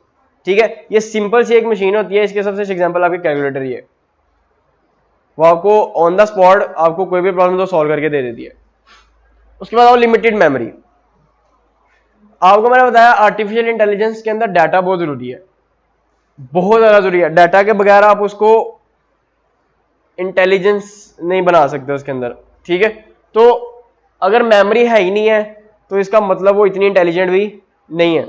ठीक है, ये सिंपल सी एक मशीन होती है। इसके सबसे एग्जांपल आपकी कैलकुलेटर ही है, वो आपको ऑन द स्पॉट आपको कोई भी प्रॉब्लम तो सॉल्व करके दे देती है। उसके बाद लिमिटेड मेमोरी। आपको मैंने बताया आर्टिफिशियल इंटेलिजेंस के अंदर डाटा बहुत जरूरी है, बहुत ज्यादा जरूरी है। डाटा के बगैर आप उसको इंटेलिजेंस नहीं बना सकते उसके अंदर। ठीक है, तो अगर मेमोरी है ही नहीं है तो इसका मतलब वो इतनी इंटेलिजेंट भी नहीं है।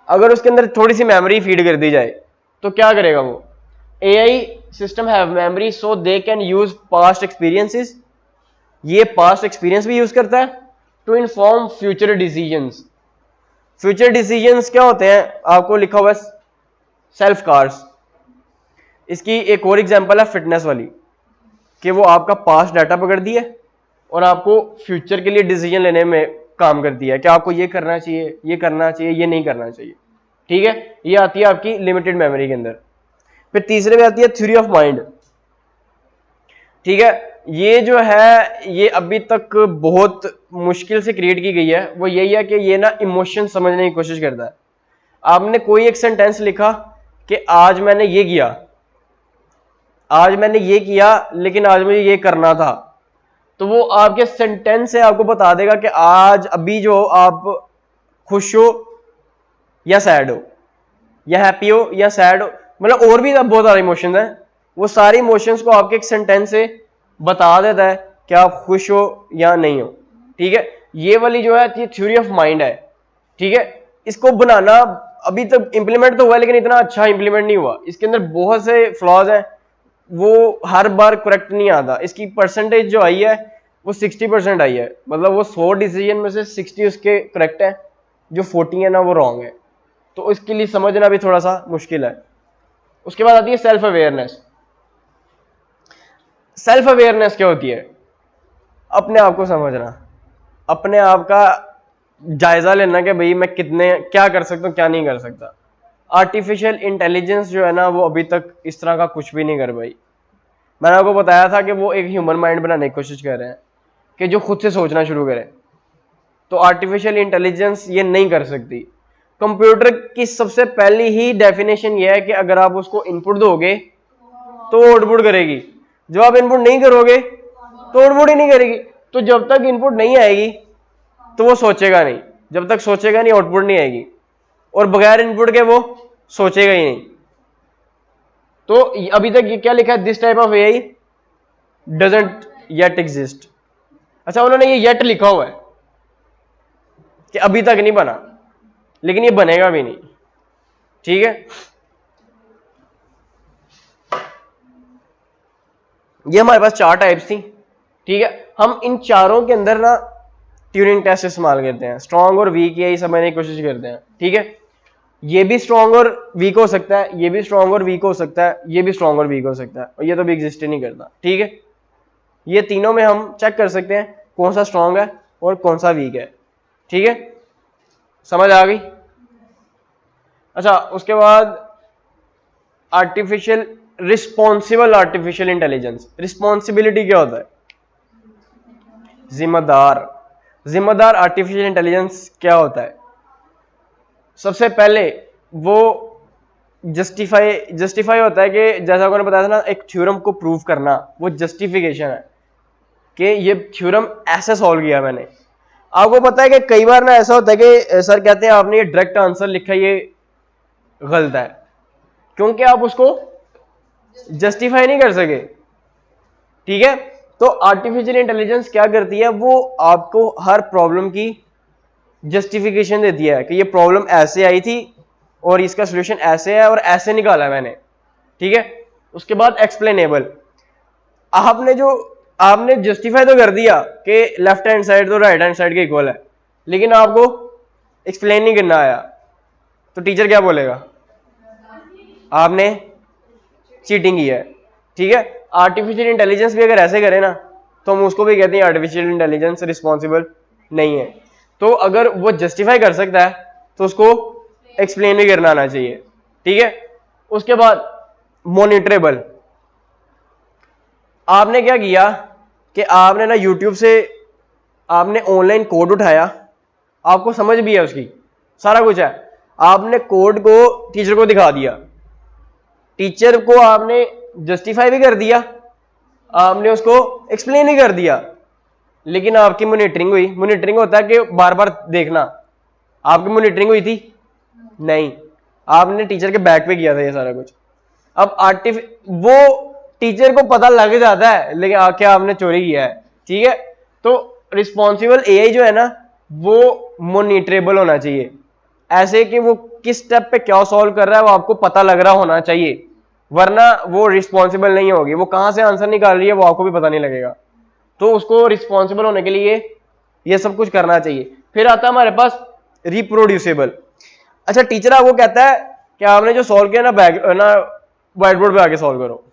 अगर उसके अंदर थोड़ी सी मेमोरी फीड कर दी जाए तो क्या करेगा वो, AI system have memory so they can use past experiences, ये पास्ट एक्सपीरियंस भी यूज करता है to inform future decisions. Future decisions क्या होते हैं, आपको लिखा हुआ है सेल्फ कार्स। इसकी एक और एग्जांपल है फिटनेस वाली, कि वो आपका पास्ट डाटा पकड़ती है और आपको फ्यूचर के लिए डिसीजन लेने में काम करती है कि आपको ये करना चाहिए, ये करना चाहिए, ये नहीं करना चाहिए। ठीक है, ये आती है आपकी लिमिटेड मेमोरी के अंदर। फिर तीसरे में आती है थ्योरी ऑफ माइंड। ठीक है, ये जो है ये अभी तक बहुत मुश्किल से क्रिएट की गई है। वो यही है कि ये ना इमोशन समझने की कोशिश करता है। आपने कोई एक सेंटेंस लिखा कि आज मैंने ये किया, आज मैंने ये किया लेकिन आज मुझे ये करना था, तो वो आपके सेंटेंस से आपको बता देगा कि आज अभी जो आप खुश हो या सैड हो, या हैप्पी हो या सैड हो, मतलब और भी बहुत सारे इमोशंस हैं। वो सारे इमोशंस को आपके एक सेंटेंस से बता देता है कि आप खुश हो या नहीं हो। ठीक है, ये वाली जो है ये थ्योरी ऑफ माइंड है। ठीक है, इसको बनाना अभी तक इंप्लीमेंट तो हुआ लेकिन इतना अच्छा इंप्लीमेंट नहीं हुआ। इसके अंदर बहुत से फ्लॉज हैं, वो हर बार करेक्ट नहीं आता। इसकी परसेंटेज जो आई है वो 60% आई है, मतलब वो 100 डिसीजन में से 60 उसके करेक्ट है, जो 40 है ना वो रॉन्ग है। तो इसके लिए समझना भी थोड़ा सा मुश्किल है। उसके बाद आती है सेल्फ अवेयरनेस। सेल्फ अवेयरनेस क्या होती है, अपने आप को समझना, अपने आप का जायजा लेना कि भाई मैं कितने क्या कर सकता हूँ, क्या नहीं कर सकता। आर्टिफिशियल इंटेलिजेंस जो है ना वो अभी तक इस तरह का कुछ भी नहीं कर पाई। मैंने आपको बताया था कि वो एक ह्यूमन माइंड बनाने की कोशिश कर रहे हैं कि जो खुद से सोचना शुरू करे, तो आर्टिफिशियल इंटेलिजेंस ये नहीं कर सकती। कंप्यूटर की सबसे पहली ही डेफिनेशन ये है कि अगर आप उसको इनपुट दोगे तो वो आउटपुट करेगी, जब आप इनपुट नहीं करोगे तो आउटपुट ही नहीं करेगी। तो जब तक इनपुट नहीं आएगी तो वो सोचेगा नहीं, जब तक सोचेगा नहीं आउटपुट नहीं आएगी, और बगैर इनपुट के वो सोचेगा ही नहीं। तो अभी तक ये क्या लिखा है, this type of AI doesn't yet exist. अच्छा, उन्होंने ये येट लिखा हुआ है कि अभी तक नहीं बना, लेकिन ये बनेगा भी नहीं। ठीक है, ये हमारे पास 4 टाइप्स थी। ठीक है, हम इन चारों के अंदर ना ट्यूरिंग टेस्ट इस्तेमाल करते हैं, स्ट्रॉन्ग और वीक यही समझने की कोशिश करते हैं। ठीक है, ये भी स्ट्रॉन्ग और वीक हो सकता है, ये भी स्ट्रॉन्ग और वीक हो सकता है, ये भी स्ट्रॉन्ग और वीक हो सकता है, और ये तो भी एग्जिस्ट ही नहीं करता। ठीक है, ये तीनों में हम चेक कर सकते हैं कौन सा स्ट्रॉन्ग है और कौन सा वीक है। ठीक है, समझ आ गई। अच्छा, उसके बाद artificial responsible artificial intelligence. Responsibility क्या होता है, जिम्मेदार। जिम्मेदार आर्टिफिशियल इंटेलिजेंस क्या होता है, सबसे पहले वो जस्टिफाई होता है कि जैसा मैंने बताया था ना, एक थ्योरम को प्रूव करना, वो जस्टिफिकेशन है कि ये थ्योरम ऐसे सॉल्व किया मैंने। आपको पता है कि कई बार ना ऐसा होता है कि सर कहते हैं आपने ये डायरेक्ट आंसर लिखा, ये गलत है, क्योंकि आप उसको जस्टिफाई नहीं कर सके। ठीक है, तो आर्टिफिशियल इंटेलिजेंस क्या करती है, वो आपको हर प्रॉब्लम की जस्टिफिकेशन देती है कि ये प्रॉब्लम ऐसे आई थी और इसका सोल्यूशन ऐसे है और ऐसे निकाला मैंने। ठीक है, उसके बाद एक्सप्लेनेबल। आपने जस्टिफाई तो कर दिया कि लेफ्ट हैंड साइड तो राइट हैंड साइड के इक्वल है, लेकिन आपको एक्सप्लेन नहीं करना आया, तो टीचर क्या बोलेगा, आपने चीटिंग की है। ठीक है, आर्टिफिशियल इंटेलिजेंस भी अगर ऐसे करे ना तो हम उसको भी कहते हैं आर्टिफिशियल इंटेलिजेंस रिस्पॉन्सिबल नहीं है। तो अगर वो जस्टिफाई कर सकता है तो उसको एक्सप्लेन भी करना आना चाहिए, ठीक है। उसके बाद मॉनिटरेबल, आपने क्या किया कि आपने ना यूट्यूब से आपने ऑनलाइन कोड उठाया, आपको समझ भी है उसकी, सारा कुछ है, आपने कोड को टीचर को दिखा दिया, टीचर को आपने जस्टिफाई भी कर दिया, आपने उसको एक्सप्लेन भी कर दिया, लेकिन आपकी मॉनिटरिंग हुई। मॉनिटरिंग होता है कि बार बार देखना, आपकी मॉनिटरिंग हुई थी नहीं, आपने टीचर के बैक पे किया था ये सारा कुछ। अब वो टीचर को पता लग जाता है लेकिन क्या आपने चोरी किया है, ठीक है। तो रिस्पॉन्सिबल एआई जो है ना वो मॉनिटरेबल होना चाहिए, ऐसे कि वो किस स्टेप पे क्या सॉल्व कर रहा है वो आपको पता लग रहा होना चाहिए, वरना वो रिस्पॉन्सिबल नहीं होगी, वो कहां से आंसर निकाल रही है वो आपको भी पता नहीं लगेगा। तो उसको रिस्पॉन्सिबल होने के लिए ये सब कुछ करना चाहिए। फिर आता है हमारे पास रिप्रोड्यूसेबल। अच्छा, टीचर आपको कहता है कि आपने जो सॉल्व किया ना व्हाइट बोर्ड पे आके सॉल्व करो,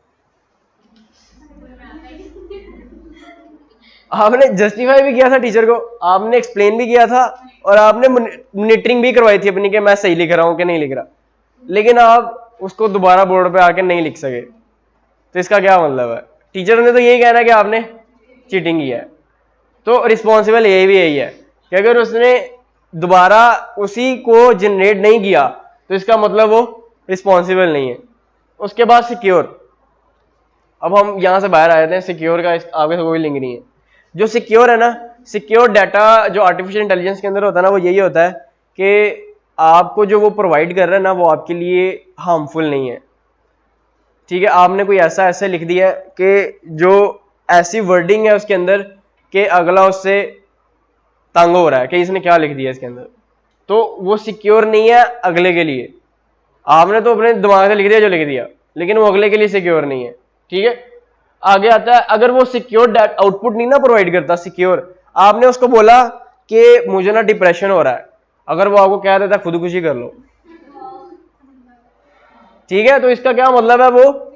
आपने जस्टिफाई भी किया था टीचर को, आपने एक्सप्लेन भी किया था और आपने मॉनिटरिंग भी करवाई थी अपनी कि मैं सही लिख रहा हूं कि नहीं लिख रहा, लेकिन आप उसको दोबारा बोर्ड पे आके नहीं लिख सके, तो इसका क्या मतलब है? टीचर ने तो यही कहना है कि आपने चीटिंग किया है। तो रिस्पॉन्सिबल ये भी यही है कि अगर उसने दोबारा उसी को जनरेट नहीं किया तो इसका मतलब वो रिस्पॉन्सिबल नहीं है। उसके बाद सिक्योर, अब हम यहां से बाहर आए थे, सिक्योर का आगे से कोई लिंक नहीं है। जो सिक्योर है ना, सिक्योर डाटा जो आर्टिफिशियल इंटेलिजेंस के अंदर होता है ना वो यही होता है कि आपको जो वो प्रोवाइड कर रहा है ना वो आपके लिए हार्मफुल नहीं है, ठीक है। आपने कोई ऐसा ऐसे लिख दिया है कि जो ऐसी वर्डिंग है उसके अंदर कि अगला उससे तंग हो रहा है कि इसने क्या लिख दिया इसके अंदर, तो वो सिक्योर नहीं है अगले के लिए। आपने तो अपने दिमाग से लिख दिया जो लिख दिया, लेकिन वो अगले के लिए सिक्योर नहीं है, ठीक है। आगे आता है, अगर वो सिक्योर आउटपुट नहीं ना प्रोवाइड करता सिक्योर, आपने उसको बोला कि मुझे ना डिप्रेशन हो रहा है, अगर वो आपको कह देता खुदकुशी कर लो, ठीक है, तो इसका क्या मतलब है? वो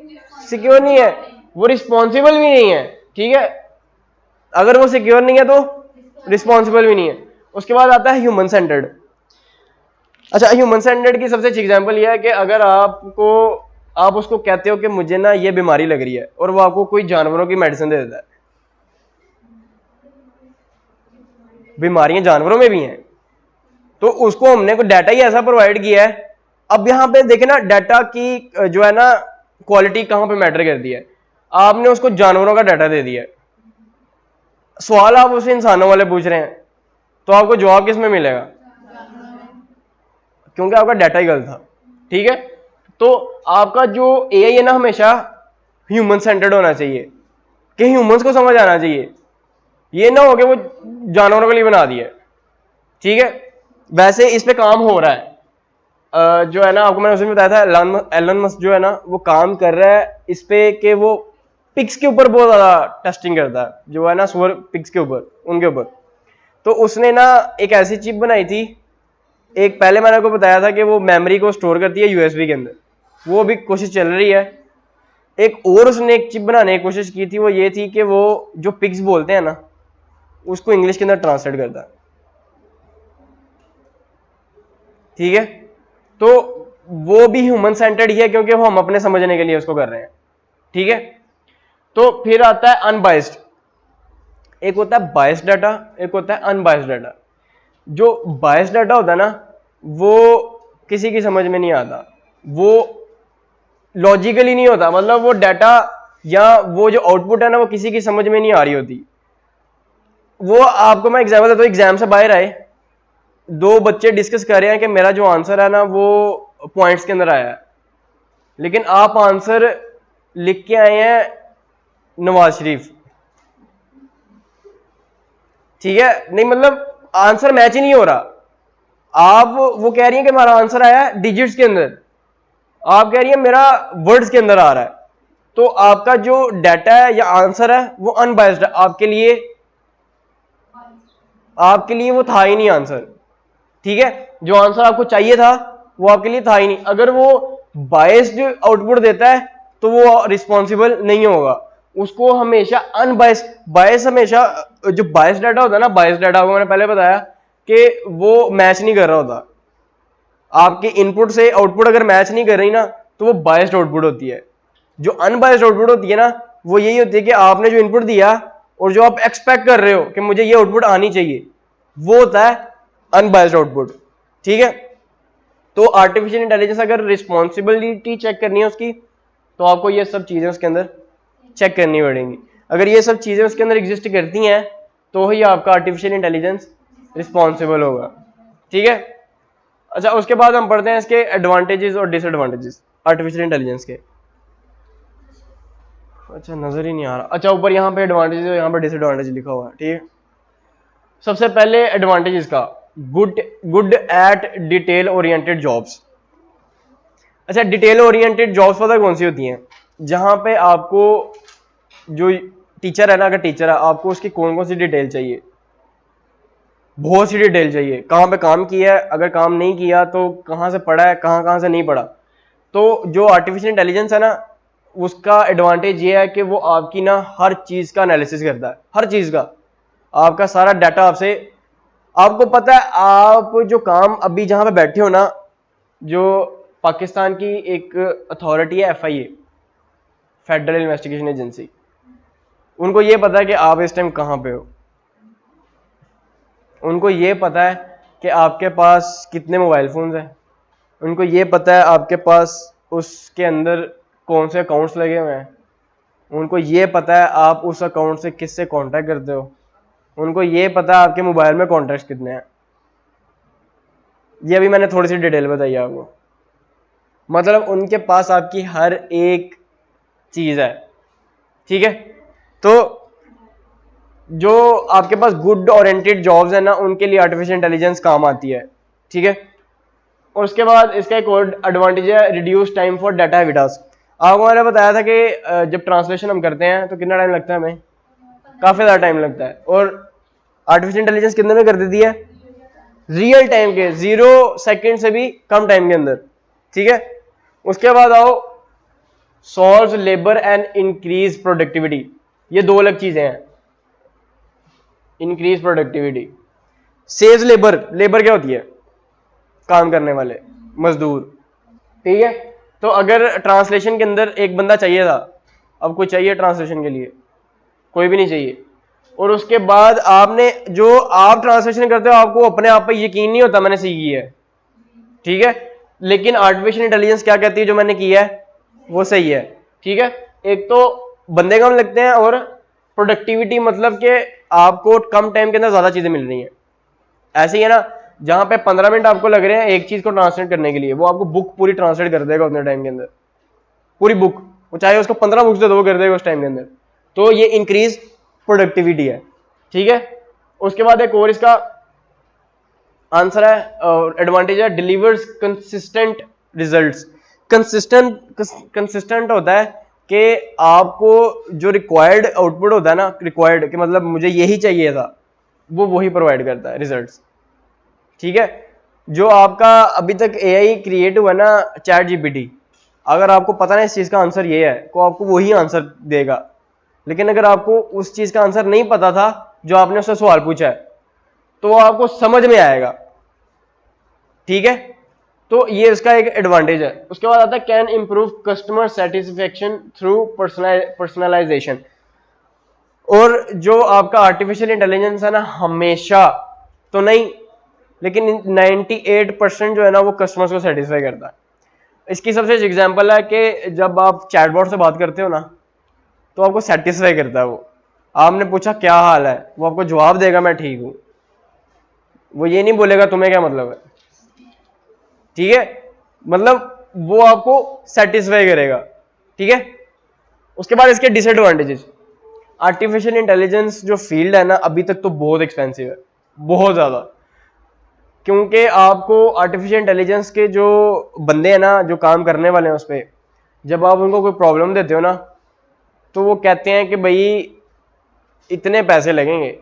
सिक्योर नहीं है, वो रिस्पॉन्सिबल भी नहीं है, ठीक है। अगर वो सिक्योर नहीं है तो रिस्पॉन्सिबल भी नहीं है। उसके बाद आता है ह्यूमन सेंटर्ड। अच्छा, ह्यूमन सेंटर्ड की सबसे अच्छी एग्जांपल यह है कि अगर आप उसको कहते हो कि मुझे ना ये बीमारी लग रही है और वो आपको कोई जानवरों की मेडिसिन दे देता है, बीमारियां जानवरों में भी हैं, तो उसको हमने को डाटा ही ऐसा प्रोवाइड किया है। अब यहां पे देखे ना डाटा की जो है ना क्वालिटी कहां पे मैटर करती है, आपने उसको जानवरों का डाटा दे दिया है, सवाल आप उसे इंसानों वाले पूछ रहे हैं, तो आपको जवाब किस में मिलेगा? क्योंकि आपका डाटा ही गलत था, ठीक है। तो आपका जो एआई है ना हमेशा ह्यूमन सेंटर्ड होना चाहिए, कि ह्यूमंस को समझ आना चाहिए, ये ना हो कि वो जानवरों के लिए बना दिया, ठीक है। वैसे इस पे काम हो रहा है, जो है ना आपको मैंने उसमें बताया था एलन मस्क जो है ना वो काम कर रहा है इस पे कि वो पिक्स के ऊपर बहुत ज्यादा टेस्टिंग करता है, जो है ना सुअर पिक्स के ऊपर, उनके ऊपर। तो उसने ना एक ऐसी चिप बनाई थी, एक पहले मैंने आपको बताया था कि वो मेमोरी को स्टोर करती है यूएसबी के अंदर, वो भी कोशिश चल रही है। एक और उसने एक चिप बनाने की कोशिश की थी, वो ये थी कि वो जो पिग्स बोलते हैं ना उसको इंग्लिश के अंदर ट्रांसलेट करता है, ठीक है। तो वो भी ह्यूमन सेंटर्ड ही है क्योंकि वो हम अपने समझने के लिए उसको कर रहे हैं, ठीक है। तो फिर आता है अनबायस्ड। एक होता है बायस्ड डाटा, एक होता है अनबायस्ड डाटा। जो बायस्ड डाटा होता है ना वो किसी की समझ में नहीं आता, वो लॉजिकली नहीं होता, मतलब वो डाटा या वो जो आउटपुट है ना वो किसी की समझ में नहीं आ रही होती। वो आपको मैं एग्जाम्पल देता हूँ, एग्जाम से बाहर आए, दो बच्चे डिस्कस कर रहे हैं कि मेरा जो आंसर है ना वो पॉइंट्स के अंदर आया है, लेकिन आप आंसर लिख के आए हैं नवाज शरीफ, ठीक है, नहीं मतलब आंसर मैच ही नहीं हो रहा। आप वो कह रही है कि हमारा आंसर आया है डिजिट्स के अंदर, आप कह रही है मेरा वर्ड्स के अंदर आ रहा है, तो आपका जो डाटा है या आंसर है वो अनबायस्ड है, आपके लिए वो था ही नहीं आंसर, ठीक है। जो आंसर आपको चाहिए था वो आपके लिए था ही नहीं। अगर वो बायस्ड आउटपुट देता है तो वो रिस्पॉन्सिबल नहीं होगा, उसको हमेशा अनबायस्ड, बायस हमेशा जो बायस डाटा होता है ना, बायस डाटा को मैंने पहले बताया कि वो मैच नहीं कर रहा होता, आपके इनपुट से आउटपुट अगर मैच नहीं कर रही ना तो वो बायस्ड आउटपुट होती है। जो अनबायस्ड आउटपुट होती है ना वो यही होती है कि आपने जो इनपुट दिया और जो आप एक्सपेक्ट कर रहे हो कि मुझे ये आउटपुट आनी चाहिए, वो होता है अनबायस्ड आउटपुट। ठीक है, तो आर्टिफिशियल इंटेलिजेंस अगर रिस्पॉन्सिबिलिटी चेक करनी है उसकी, तो आपको ये सब चीजें उसके अंदर चेक करनी पड़ेंगी। अगर ये सब चीजें उसके अंदर एग्जिस्ट करती हैं तो ही आपका आर्टिफिशियल इंटेलिजेंस रिस्पॉन्सिबल होगा। ठीक है, अच्छा उसके बाद हम पढ़ते हैं इसके एडवांटेजेस और डिसएडवांटेजेस आर्टिफिशियल इंटेलिजेंस के। अच्छा नजर ही नहीं आ रहा, अच्छा ऊपर यहाँ पे एडवांटेजेस और यहाँ पे डिसएडवांटेज लिखा हुआ है। ठीक है, सबसे पहले एडवांटेजेस का, good at detail oriented jobs. अच्छा डिटेल ओरिएंटेड जॉब्स पता कौन सी होती हैं? जहां पे आपको जो टीचर है ना, अगर टीचर है आपको उसकी कौन कौन सी डिटेल चाहिए, बहुत सी डिटेल चाहिए। कहाँ पे काम किया है, अगर काम नहीं किया तो कहाँ से पढ़ा है, कहाँ कहाँ से नहीं पढ़ा। तो जो आर्टिफिशियल इंटेलिजेंस है ना उसका एडवांटेज ये है कि वो आपकी ना हर चीज का एनालिसिस करता है, हर चीज का, आपका सारा डाटा आपसे, आपको पता है आप जो काम अभी जहां पे बैठे हो ना, जो पाकिस्तान की एक अथॉरिटी है FIA, फेडरल इन्वेस्टिगेशन एजेंसी, उनको ये पता है कि आप इस टाइम कहां पे हो, उनको ये पता है कि आपके पास कितने मोबाइल फोन्स हैं, उनको ये पता है आपके पास उसके अंदर कौन से अकाउंट्स लगे हुए हैं, उनको ये पता है आप उस अकाउंट से किससे कांटेक्ट करते हो, उनको ये पता है आपके मोबाइल में कॉन्टैक्ट्स कितने हैं। ये अभी मैंने थोड़ी सी डिटेल बताई आपको, मतलब उनके पास आपकी हर एक चीज है। ठीक है, तो जो आपके पास गुड ओरिएंटेड जॉब्स है ना उनके लिए आर्टिफिशियल इंटेलिजेंस काम आती है। ठीक है, और उसके बाद इसका एक और एडवांटेज है reduce time for data heavy task. आपको मैंने बताया था कि जब ट्रांसलेशन हम करते हैं तो कितना टाइम लगता है, हमें काफी ज्यादा टाइम लगता है, और आर्टिफिशियल इंटेलिजेंस कितने में कर देती है, रियल टाइम के 0 सेकंड से भी कम टाइम के अंदर। ठीक है, उसके बाद आओ solve labour and increase productivity. ये दो अलग चीजें हैं, increase productivity, saves labour. Labour क्या होती है, काम करने वाले मजदूर। ठीक है, तो अगर ट्रांसलेशन के अंदर एक बंदा चाहिए था, अब कोई चाहिए ट्रांसलेशन के लिए, कोई भी नहीं चाहिए, और उसके बाद आपने जो आप ट्रांसलेशन करते हो आपको अपने आप पे यकीन नहीं होता मैंने सही किया है। ठीक है, लेकिन आर्टिफिशियल इंटेलिजेंस क्या कहती है जो मैंने किया है वो सही है। ठीक है, एक तो बंदे कम लगते हैं और प्रोडक्टिविटी मतलब कि आपको कम टाइम के अंदर ज्यादा चीजें मिल रही हैं। ऐसे ही है ना, जहां पे 15 मिनट आपको लग रहे हैं एक चीज को ट्रांसलेट करने के लिए, वो आपको बुक पूरी ट्रांसलेट कर देगा उतने टाइम के अंदर, पूरी बुक, वो चाहे उसको 15 बुक्स दे दो वो कर देगा उस टाइम के अंदर। तो ये इंक्रीज प्रोडक्टिविटी है। ठीक है, उसके बाद एक और इसका आंसर है, एडवांटेज है डिलीवर्स कंसिस्टेंट रिजल्ट्स। कंसिस्टेंट होता है कि आपको जो रिक्वायर्ड आउटपुट होता है ना, रिक्वायर्ड कि मतलब मुझे यही चाहिए था, वो वही प्रोवाइड करता है रिजल्ट्स। ठीक है, जो आपका अभी तक AI क्रिएट हुआ ना चैट जीपीटी, अगर आपको पता नहीं इस चीज का आंसर ये है तो आपको वही आंसर देगा, लेकिन अगर आपको उस चीज का आंसर नहीं पता था जो आपने उससे सवाल पूछा है तो आपको समझ में आएगा। ठीक है, तो ये इसका एक एडवांटेज है। उसके बाद आता है can improve customer satisfaction through personalisation. और जो आपका आर्टिफिशियल इंटेलिजेंस है ना, हमेशा तो नहीं लेकिन 98% जो है ना वो कस्टमर्स को सेटिस्फाई करता है। इसकी सबसे एग्जांपल है कि जब आप चैटबॉट से बात करते हो ना तो आपको सेटिस्फाई करता है वो। आपने पूछा क्या हाल है, वो आपको जवाब देगा मैं ठीक हूं, वो ये नहीं बोलेगा तुम्हें क्या मतलब है। ठीक है, मतलब वो आपको सेटिस्फाई करेगा। ठीक है, उसके बाद इसके डिसएडवांटेजेस। आर्टिफिशियल इंटेलिजेंस जो फील्ड है ना अभी तक तो बहुत एक्सपेंसिव है, बहुत ज्यादा, क्योंकि आपको आर्टिफिशियल इंटेलिजेंस के जो बंदे हैं ना जो काम करने वाले हैं उस पर, जब आप उनको कोई प्रॉब्लम देते हो ना तो वो कहते हैं कि भाई इतने पैसे लगेंगे।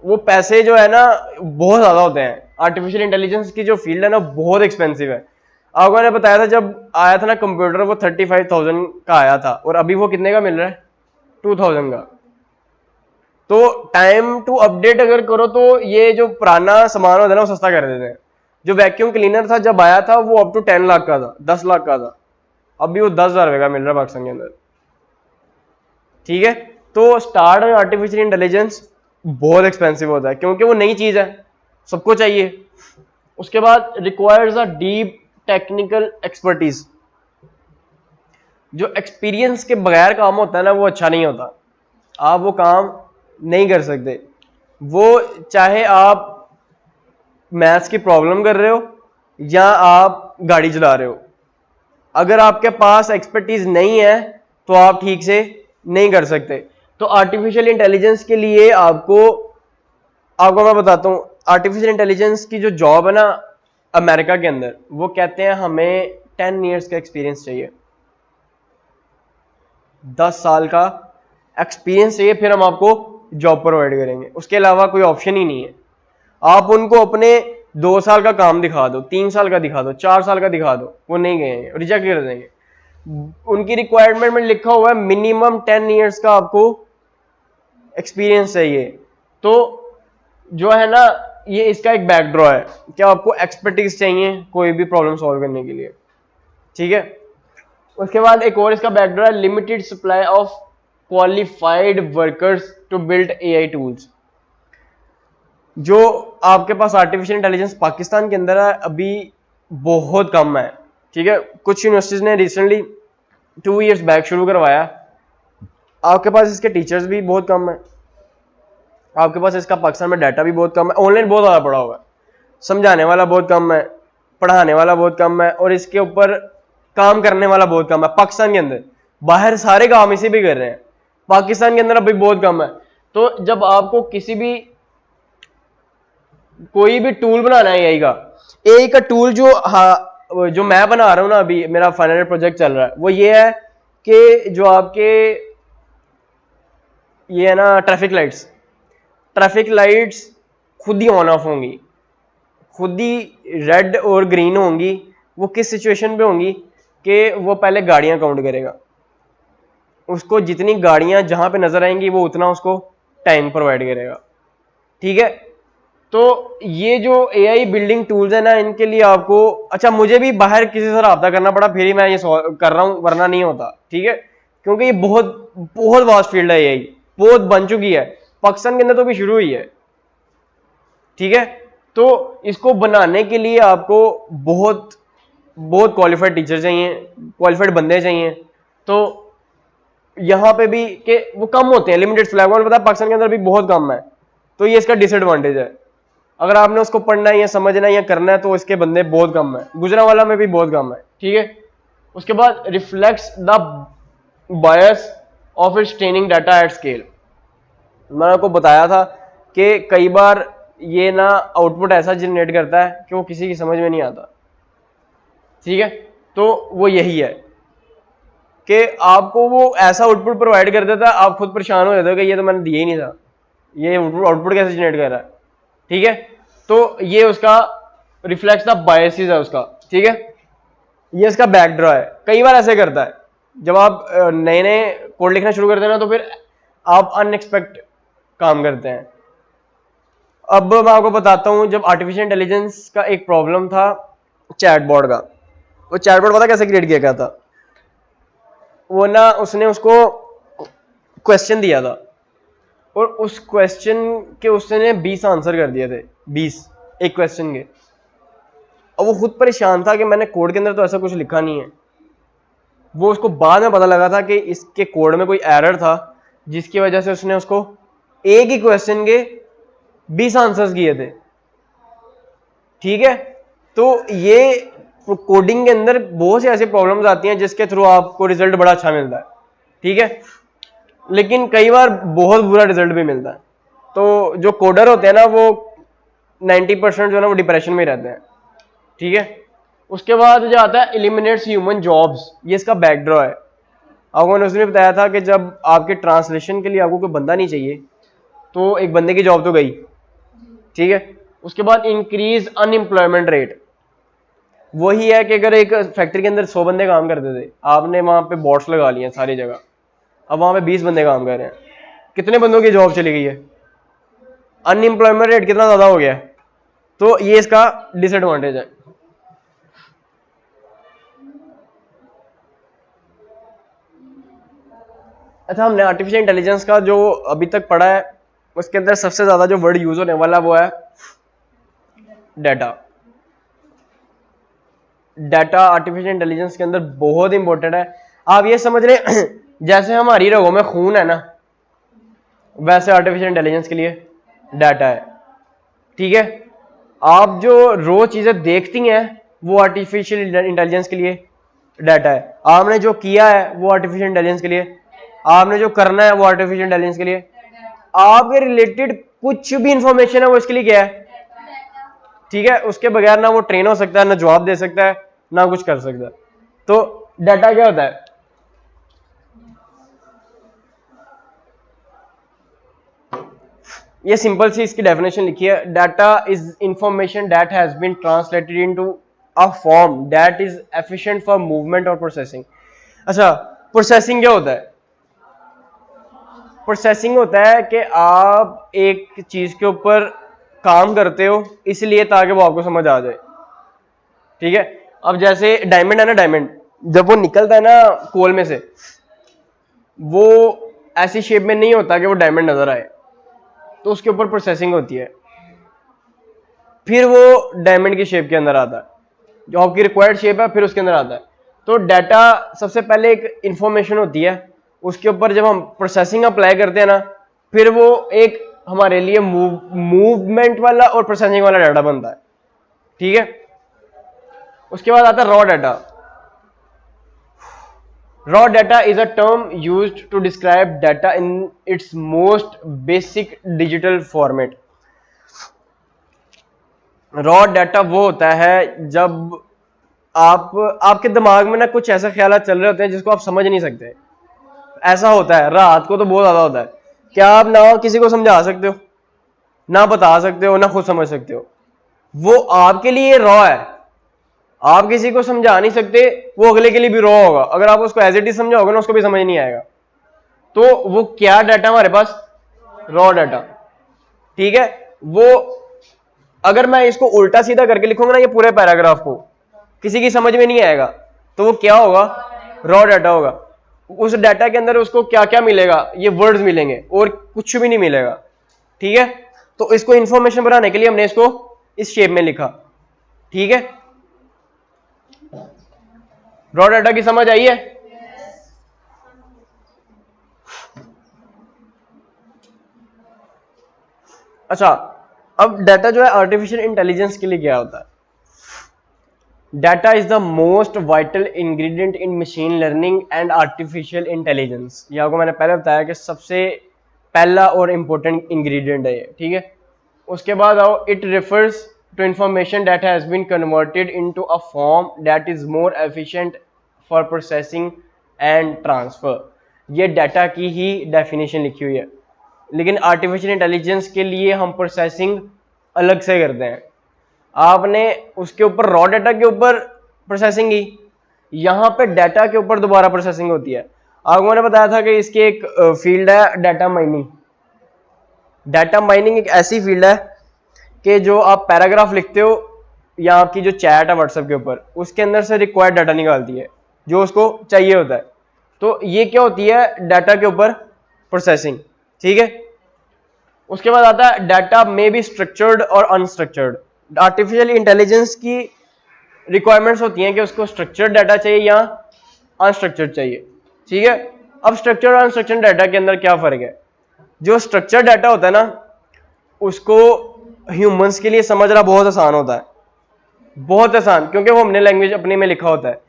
वो पैसे जो है ना बहुत ज्यादा होते हैं। आर्टिफिशियल इंटेलिजेंस की जो फील्ड है ना बहुत एक्सपेंसिव है। आपको मैंने बताया था जब आया था ना कंप्यूटर वो 35,000 का आया था, और अभी वो कितने का मिल रहा है, 2,000 का। तो टाइम टू अपडेट अगर करो तो ये जो पुराना सामान होता है ना वो सस्ता कर देते हैं। जो वैक्यूम क्लीनर था जब आया था वो अप टू 10 लाख का था, 10 लाख का था, अभी वो 10,000 रुपये का मिल रहा है पाकिस्तान के अंदर। ठीक है, तो स्टार्ट में आर्टिफिशियल इंटेलिजेंस बहुत एक्सपेंसिव होता है क्योंकि वो नई चीज है, सबको चाहिए। उसके बाद requires a deep technical expertise, जो एक्सपीरियंस के बगैर काम होता है ना वो अच्छा नहीं होता, आप वो काम नहीं कर सकते। वो चाहे आप मैथ्स की प्रॉब्लम कर रहे हो या आप गाड़ी चला रहे हो, अगर आपके पास एक्सपर्टीज नहीं है तो आप ठीक से नहीं कर सकते। तो आर्टिफिशियल इंटेलिजेंस के लिए आपको मैं बताता हूं, आर्टिफिशियल इंटेलिजेंस की जो जॉब है ना अमेरिका के अंदर, वो कहते हैं हमें 10 ईयर्स का एक्सपीरियंस चाहिए, 10 साल का एक्सपीरियंस चाहिए, फिर हम आपको जॉब प्रोवाइड करेंगे, उसके अलावा कोई ऑप्शन ही नहीं है। आप उनको अपने 2 साल का काम दिखा दो, 3 साल का दिखा दो, 4 साल का दिखा दो, वो नहीं गए, रिजेक्ट कर देंगे। उनकी रिक्वायरमेंट में लिखा हुआ है मिनिमम 10 ईयर्स का आपको एक्सपीरियंस चाहिए। तो जो है ना, ये इसका एक बैकड्रॉ है कि आपको एक्सपर्टीज चाहिए कोई भी प्रॉब्लम सॉल्व करने के लिए। ठीक है, उसके बाद एक और इसका बैकड्रॉ है, limited supply of qualified workers to build AI tools. जो आपके पास आर्टिफिशियल इंटेलिजेंस पाकिस्तान के अंदर है अभी बहुत कम है। ठीक है, कुछ यूनिवर्सिटीज ने रिसेंटली 2 ईयर्स बैक शुरू करवाया, आपके पास इसके टीचर्स भी बहुत कम है, आपके पास इसका पाकिस्तान में डाटा भी बहुत कम है, ऑनलाइन बहुत ज़्यादा पड़ा हुआ है, समझाने वाला बहुत कम है, पढ़ाने वाला बहुत कम है, और इसके ऊपर काम करने वाला बहुत कम है पाकिस्तान के अंदर। बाहर सारे काम इसी भी कर रहे हैं, पाकिस्तान के अंदर अभी बहुत कम है। तो जब आपको कोई भी टूल बनाना है एआई का टूल जो मैं बना रहा हूं ना, अभी मेरा फाइनल प्रोजेक्ट चल रहा है, वो ये है कि जो आपके ये है ना ट्रैफिक लाइट्स खुद ही ऑन ऑफ होंगी, खुद ही रेड और ग्रीन होंगी। वो किस सिचुएशन पे होंगी कि वो पहले गाड़ियां काउंट करेगा, उसको जितनी गाड़ियां जहां पे नजर आएंगी वो उतना उसको टाइम प्रोवाइड करेगा। ठीक है, तो ये जो एआई बिल्डिंग टूल्स है ना, इनके लिए आपको, अच्छा मुझे भी बाहर किसी से रब्ता करना पड़ा फिर ही मैं ये कर रहा हूं, वरना नहीं होता। ठीक है, क्योंकि ये बहुत बहुत वास्ट फील्ड है, एआई बहुत बन चुकी है, पाकिस्तान के अंदर तो भी शुरू हुई है। ठीक है, तो इसको बनाने के लिए आपको बहुत बहुत क्वालिफाइड टीचर चाहिए, क्वालिफाइड बंदे चाहिए। तो यहाँ पे भी कि वो कम होते हैं, लिमिटेड सप्लाई, मैंने बताया पाकिस्तान के अंदर भी बहुत कम है, तो ये इसका डिसएडवांटेज है। अगर आपने उसको पढ़ना है या समझना है या करना है तो इसके बंदे बहुत कम है, गुजरांवाला में भी बहुत कम है। ठीक है, उसके बाद reflects the bias of its training data at scale. मैंने आपको बताया था कि कई बार ये ना आउटपुट ऐसा जनरेट करता है कि वो किसी की समझ में नहीं आता। ठीक है, तो वो यही है कि आपको वो ऐसा आउटपुट प्रोवाइड कर देता है, आप खुद परेशान हो जाते हो कि ये तो मैंने दिया ही नहीं था, ये आउटपुट कैसे जनरेट कर रहा है। ठीक है, तो ये उसका रिफ्लेक्ट्स द बायसेस है उसका। ठीक है, ये इसका बैकड्रॉ है, कई बार ऐसे करता है, जब आप नए नए कोड लिखना शुरू करते हैं ना तो फिर आप अनएक्सपेक्ट काम करते हैं। अब मैं आपको बताता हूं, जब आर्टिफिशियल इंटेलिजेंस का एक प्रॉब्लम था चैटबॉट का, वो चैटबॉट पता कैसे क्रिएट किया गया था, वो ना उसने उसको क्वेश्चन दिया था और उस क्वेश्चन के उसने 20 आंसर कर दिए थे, 20 एक क्वेश्चन के। अब वो खुद परेशान था कि मैंने कोड के अंदर तो ऐसा कुछ लिखा नहीं है। वो उसको बाद में पता लगा था कि इसके कोड में कोई एरर था जिसकी वजह से उसने उसको एक ही क्वेश्चन के 20 आंसर्स किए थे। ठीक है, तो ये कोडिंग के अंदर बहुत सी ऐसी प्रॉब्लम्स आती हैं जिसके थ्रू आपको रिजल्ट बड़ा अच्छा मिलता है। ठीक है, लेकिन कई बार बहुत बुरा रिजल्ट भी मिलता है। तो जो कोडर होते हैं ना वो 90% जो है ना वो डिप्रेशन में रहते हैं। ठीक है, उसके बाद जो आता है एलिमिनेट्स ह्यूमन जॉब्स, ये इसका बैकड्रॉ है। आपको मैंने उसने बताया था कि जब आपके ट्रांसलेशन के लिए आपको कोई बंदा नहीं चाहिए तो एक बंदे की जॉब तो गई। ठीक है, उसके बाद इंक्रीज अनएम्प्लॉयमेंट रेट, वही है कि अगर एक फैक्ट्री के अंदर 100 बंदे काम करते थे, आपने वहां पे बॉट्स लगा लिए सारी जगह, अब वहां पे 20 बंदे काम कर रहे हैं, कितने बंदों की जॉब चली गई है, अनएम्प्लॉयमेंट रेट कितना ज्यादा हो गया है। तो ये इसका डिसएडवांटेज है। अच्छा, हमने आर्टिफिशियल इंटेलिजेंस का जो अभी तक पढ़ा है उसके अंदर सबसे ज्यादा जो वर्ड यूज होने वाला वो है डाटा। डाटा आर्टिफिशियल इंटेलिजेंस के अंदर बहुत इंपॉर्टेंट है। आप ये समझ रहे जैसे हमारी रगों में खून है ना, वैसे आर्टिफिशियल इंटेलिजेंस के लिए डाटा है। ठीक है, आप जो रोज चीजें देखती हैं वो आर्टिफिशियल इंटेलिजेंस के लिए डाटा है। आपने जो किया है वो आर्टिफिशियल इंटेलिजेंस के लिए, आपने जो करना है वो आर्टिफिशियल इंटेलिजेंस के लिए, आपके रिलेटेड कुछ भी इंफॉर्मेशन है वो इसके लिए क्या है। ठीक है, उसके बगैर ना वो ट्रेन हो सकता है, ना जवाब दे सकता है, ना कुछ कर सकता है। तो डाटा क्या होता है? ये सिंपल सी इसकी डेफिनेशन लिखी है, data is information that has been translated into a form that is efficient for movement और प्रोसेसिंग। अच्छा, प्रोसेसिंग क्या होता है? प्रोसेसिंग होता है कि आप एक चीज के ऊपर काम करते हो इसलिए ताकि वो आपको समझ आ जाए। ठीक है, अब जैसे डायमंड है ना, डायमंड जब वो निकलता है ना कोल में से, वो ऐसी शेप में नहीं होता कि वो डायमंड नजर आए, तो उसके ऊपर प्रोसेसिंग होती है, फिर वो डायमंड की शेप के अंदर आता है, जो आपकी रिक्वायर्ड शेप है, फिर उसके अंदर आता है। तो डाटा सबसे पहले एक इंफॉर्मेशन होती है, उसके ऊपर जब हम प्रोसेसिंग अप्लाई करते हैं ना, फिर वो एक हमारे लिए मूवमेंट वाला और प्रोसेसिंग वाला डाटा बनता है। ठीक है, उसके बाद आता है raw data. Raw data is a term used to describe data in its most basic digital format. Raw data वो होता है जब आपके दिमाग में ना कुछ ऐसा ख्याल चल रहे होते हैं जिसको आप समझ नहीं सकते। ऐसा होता है, रात को तो बहुत ज्यादा होता है, क्या आप ना किसी को समझा सकते हो, ना बता सकते हो, ना खुद समझ सकते हो। वो आपके लिए रॉ है, आप किसी को समझा नहीं सकते, वो अगले के लिए भी रॉ होगा। अगर आप उसको एज इट इज समझाओगे ना, उसको भी समझ नहीं आएगा। तो वो क्या डाटा हमारे पास? Raw data. ठीक है, वो अगर मैं इसको उल्टा सीधा करके लिखूंगा ना ये पूरे पैराग्राफ को, किसी की समझ में नहीं आएगा, तो वो क्या होगा? रॉ डाटा होगा। उस डाटा के अंदर उसको क्या क्या मिलेगा? ये वर्ड्स मिलेंगे और कुछ भी नहीं मिलेगा। ठीक है, तो इसको इंफॉर्मेशन बनाने के लिए हमने इसको इस शेप में लिखा। ठीक है, रॉ डाटा की समझ आई है? अच्छा, अब डाटा जो है आर्टिफिशियल इंटेलिजेंस के लिए क्या होता है? Data is the most vital ingredient in machine learning and artificial intelligence. ये आपको मैंने पहले बताया कि सबसे पहला और इंपॉर्टेंट इंग्रेडिएंट है ये। ठीक है, उसके बाद आओ, it refers to information that has been converted into a form that is more efficient for processing and transfer. ये डाटा की ही डेफिनेशन लिखी हुई है, लेकिन आर्टिफिशियल इंटेलिजेंस के लिए हम प्रोसेसिंग अलग से करते हैं। आपने उसके ऊपर रॉ डाटा के ऊपर प्रोसेसिंग की, यहां पे डाटा के ऊपर दोबारा प्रोसेसिंग होती है। आपको मैंने बताया था कि इसकी एक फील्ड है डाटा माइनिंग। डाटा माइनिंग एक ऐसी फील्ड है कि जो आप पैराग्राफ लिखते हो या आपकी जो चैट है व्हाट्सएप के ऊपर, उसके अंदर से रिक्वायर्ड डाटा निकालती है जो उसको चाहिए होता है। तो ये क्या होती है? डाटा के ऊपर प्रोसेसिंग। ठीक है, उसके बाद आता है डाटा में बी स्ट्रक्चर्ड और अनस्ट्रक्चर्ड। आर्टिफिशियल इंटेलिजेंस की रिक्वायरमेंट्स होती हैं कि उसको स्ट्रक्चर्ड डाटा चाहिए या अनस्ट्रक्चर्ड चाहिए। ठीक है, अब स्ट्रक्चर्ड और अनस्ट्रक्चर्ड डाटा के अंदर क्या फर्क है? जो स्ट्रक्चर्ड डाटा होता है ना, उसको ह्यूमंस के लिए समझना बहुत आसान होता है, बहुत आसान, क्योंकि वो हमने लैंग्वेज अपने में लिखा होता है।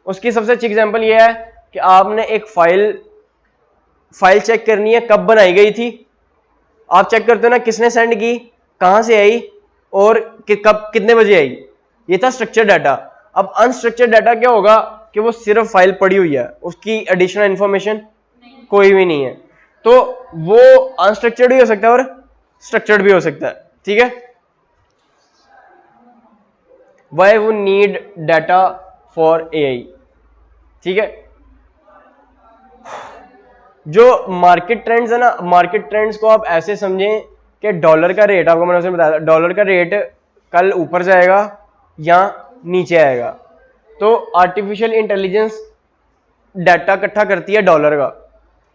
उसकी सबसे अच्छी एग्जांपल ये है कि आपने एक फाइल चेक करनी है कब बनाई गई थी, आप चेक करते हो ना किसने सेंड की, कहां से आई और कब कितने बजे आई। ये था स्ट्रक्चर्ड डाटा। अब अनस्ट्रक्चर्ड डाटा क्या होगा कि वो सिर्फ फाइल पड़ी हुई है, उसकी एडिशनल इंफॉर्मेशन कोई भी नहीं है। तो वो अनस्ट्रक्चर्ड भी हो सकता है और स्ट्रक्चर्ड भी हो सकता है। ठीक है, why would need data for AI. ठीक है, जो मार्केट ट्रेंड्स है ना, मार्केट ट्रेंड्स को आप ऐसे समझें कि डॉलर का रेट, आपको मैंने उसमें बताया, डॉलर का रेट कल ऊपर जाएगा या नीचे आएगा। तो आर्टिफिशियल इंटेलिजेंस डाटा इकट्ठा करती है डॉलर का,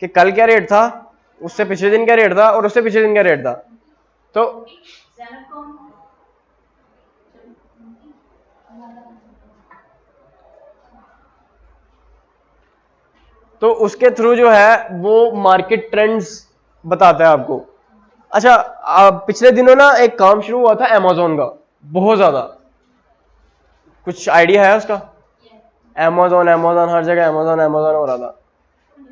कि कल क्या रेट था, उससे पिछले दिन क्या रेट था, और उससे पिछले दिन क्या रेट था। तो उसके थ्रू जो है वो मार्केट ट्रेंड्स बताता है आपको। अच्छा, पिछले दिनों ना एक काम शुरू हुआ था अमेजोन का, बहुत ज्यादा, कुछ आइडिया है उसका? अमेजोन अमेजोन हर जगह अमेजोन अमेजोन हो रहा था।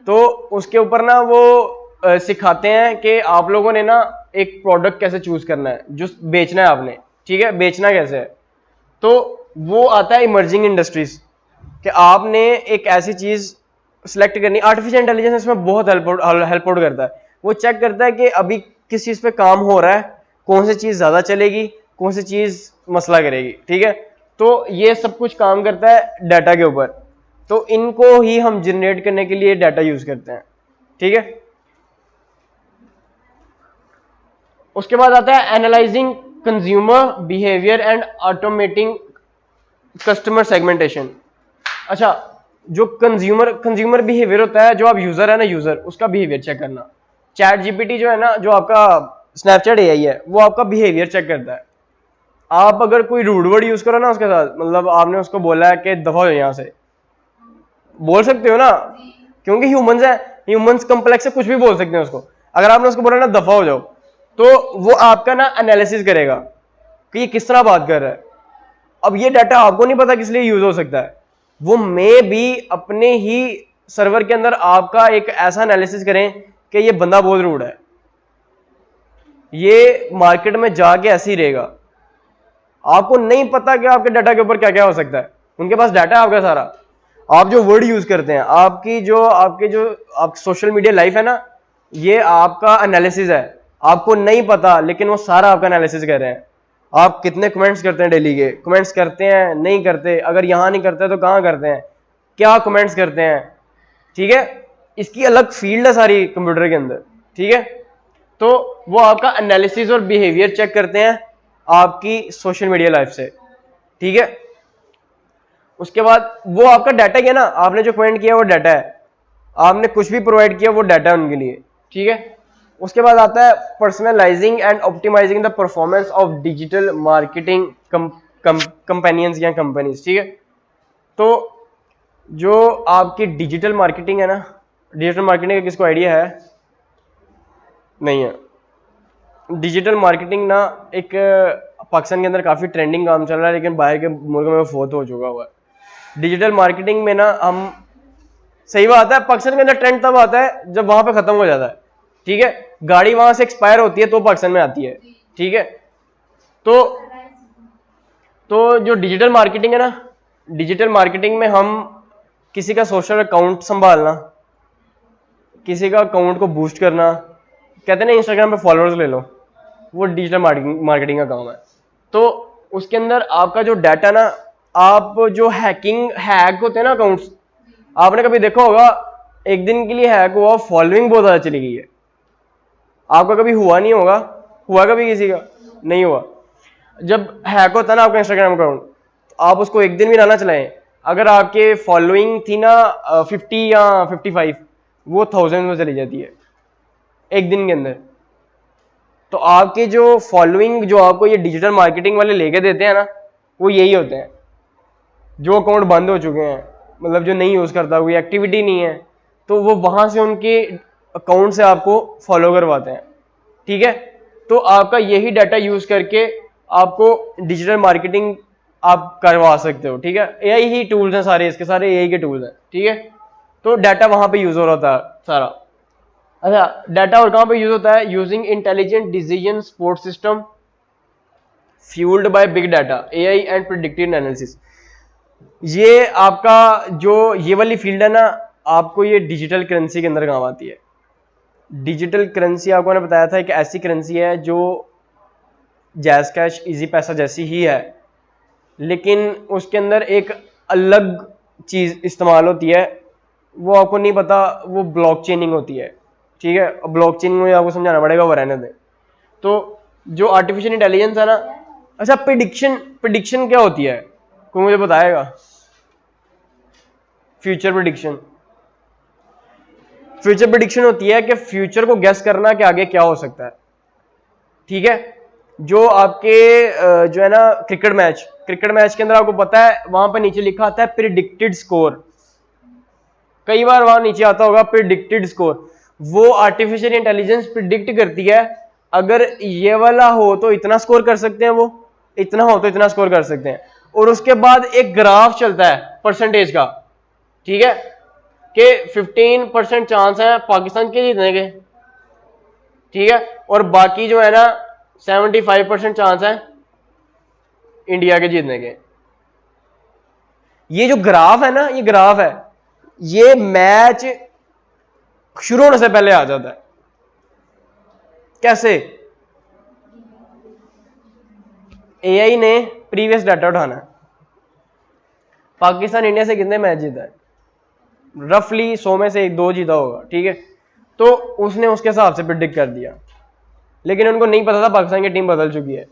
तो उसके ऊपर ना वो सिखाते हैं कि आप लोगों ने ना एक प्रोडक्ट कैसे चूज करना है जो बेचना है आपने, ठीक है, बेचना कैसे है। तो वो आता है इमर्जिंग इंडस्ट्रीज, कि आपने एक ऐसी चीज सिलेक्ट करनी। आर्टिफिशियल इंटेलिजेंस इसमें बहुत हेल्प आउट करता है। वो चेक करता है कि अभी किस चीज पे काम हो रहा है, कौन सी चीज ज्यादा चलेगी, कौन सी चीज मसला करेगी, ठीक है। तो ये सब कुछ काम करता है डाटा के ऊपर। तो इनको ही हम जनरेट करने के लिए डाटा यूज करते हैं, ठीक है। उसके बाद आता है analysing consumer behaviour and automating customer segmentation. अच्छा, जो कंज्यूमर बिहेवियर होता है, जो आप यूजर है ना, यूजर उसका बिहेवियर चेक करना। चैट जीपीटी जो है ना, जो आपका स्नैपचैट एआई है, वो आपका बिहेवियर चेक करता है। आप अगर कोई रूड वर्ड यूज करो ना उसके साथ, मतलब आपने उसको बोला है कि दफा हो यहां से, बोल सकते हो ना, क्योंकि ह्यूमंस है, ह्यूमंस कम्प्लेक्स से कुछ भी बोल सकते हैं उसको। अगर आपने उसको बोला ना दफा हो जाओ, तो वो आपका ना एनालिसिस करेगा कि ये किस तरह बात कर रहा है। अब ये डाटा आपको नहीं पता किस लिए यूज हो सकता है, वो मे भी अपने ही सर्वर के अंदर आपका एक ऐसा एनालिसिस करें कि ये बंदा बहुत रूड है, ये मार्केट में जाके ऐसे ही रहेगा। आपको नहीं पता कि आपके डाटा के ऊपर क्या क्या हो सकता है, उनके पास डाटा है आपका सारा। आप जो वर्ड यूज करते हैं, आपके जो आप सोशल मीडिया लाइफ है ना, ये आपका एनालिसिस है। आपको नहीं पता, लेकिन वो सारा आपका एनालिसिस कर रहे हैं। आप कितने कमेंट्स करते हैं डेली के, कमेंट्स करते हैं नहीं करते, अगर यहां नहीं करते तो कहां करते हैं, क्या कमेंट्स करते हैं, ठीक है। इसकी अलग फील्ड है सारी कंप्यूटर के अंदर, ठीक है। तो वो आपका एनालिसिस और बिहेवियर चेक करते हैं आपकी सोशल मीडिया लाइफ से, ठीक है। उसके बाद वो आपका डाटा ही है ना, आपने जो कमेंट किया वो डाटा है, आपने कुछ भी प्रोवाइड किया वो डाटा है उनके लिए, ठीक है। उसके बाद आता है personalising and optimising the performance of digital marketing companions या कंपनीज, ठीक है। तो जो आपकी डिजिटल मार्केटिंग है ना, डिजिटल मार्केटिंग का किसको आइडिया है? नहीं है। डिजिटल मार्केटिंग ना एक पाकिस्तान के अंदर काफ़ी ट्रेंडिंग काम चल रहा है, लेकिन बाहर के मुल्कों में बहुत हो चुका हुआ है। डिजिटल मार्केटिंग में ना हम, सही बात है, पाकिस्तान के अंदर ट्रेंड तब आता है जब वहां पे खत्म हो जाता है, ठीक है। गाड़ी वहां से एक्सपायर होती है तो पाकिस्तान में आती है, ठीक है। तो जो डिजिटल मार्केटिंग है ना, डिजिटल मार्केटिंग में हम किसी का सोशल अकाउंट संभालना, किसी का अकाउंट को बूस्ट करना, कहते हैं ना इंस्टाग्राम पे फॉलोअर्स ले लो, वो डिजिटल मार्केटिंग का काम है। तो उसके अंदर आपका जो डाटा ना, आप जो हैक होते हैं ना अकाउंट्स, आपने कभी देखा होगा, एक दिन के लिए हैक हुआ, फॉलोइंग बहुत ज्यादा चली गई है। आपका कभी हुआ नहीं होगा? हुआ कभी किसी का? नहीं हुआ। जब हैक होता है ना आपका इंस्टाग्राम अकाउंट, आप उसको एक दिन भी ना चलाएं, अगर आपके फॉलोइंग थी ना 50 या 55, वो 1000 में चली जाती है एक दिन के अंदर। तो आपके जो फॉलोइंग जो आपको ये डिजिटल मार्केटिंग वाले लेके देते हैं ना, वो यही होते हैं जो अकाउंट बंद हो चुके हैं, मतलब जो नहीं यूज करता, कोई एक्टिविटी नहीं है, तो वो वहां से उनके अकाउंट से आपको फॉलो करवाते हैं, ठीक है। तो आपका यही डाटा यूज करके आपको डिजिटल मार्केटिंग आप करवा सकते हो, ठीक है। एआई ही टूल्स हैं सारे, इसके सारे एआई के टूल्स हैं, ठीक है। तो डाटा वहां पे यूज हो रहा था सारा। अच्छा, डाटा और कहां पे यूज होता है? Using intelligent decision support system fuelled by big data AI and predictive analysis. ये आपका जो ये वाली फील्ड है ना, आपको ये डिजिटल करेंसी के अंदर काम आती है। डिजिटल करेंसी आपको मैंने बताया था एक ऐसी करेंसी है जो जैज़ कैश, इजी पैसा जैसी ही है, लेकिन उसके अंदर एक अलग चीज इस्तेमाल होती है, वो आपको नहीं पता, वो ब्लॉकचेनिंग होती है, ठीक है। ब्लॉकचेनिंग में आपको समझाना पड़ेगा, वो रहने दें। तो जो आर्टिफिशियल इंटेलिजेंस है ना, अच्छा, प्रिडिक्शन प्रिडिक्शन क्या होती है, कोई मुझे बताएगा? फ्यूचर प्रिडिक्शन, फ्यूचर प्रिडिक्शन होती है कि फ्यूचर को गेस करना कि आगे क्या हो सकता है। ठीक है, जो आपके जो है ना क्रिकेट मैच के अंदर आपको पता है वहां पर नीचे लिखा आता है प्रिडिक्टेड स्कोर, कई बार वहां नीचे आता होगा प्रिडिक्टेड स्कोर। वो आर्टिफिशियल इंटेलिजेंस प्रिडिक्ट करती है अगर ये वाला हो तो इतना स्कोर कर सकते हैं, वो इतना हो तो इतना स्कोर कर सकते हैं, और उसके बाद एक ग्राफ चलता है परसेंटेज का। ठीक है, कि 15% चांस है पाकिस्तान के जीतने के, ठीक है, और बाकी जो है ना 75% चांस है इंडिया के जीतने के। ये जो ग्राफ है ना, ये ग्राफ है, ये मैच शुरू होने से पहले आ जाता है। कैसे? एआई ने प्रीवियस डाटा उठाना है, पाकिस्तान इंडिया से कितने मैच जीता है, रफली 100 में से 1-2 जीता होगा, ठीक है, तो उसने उसके हिसाब से प्रिडिक्ट कर दिया, लेकिन उनको नहीं पता था पाकिस्तान की टीम बदल चुकी है,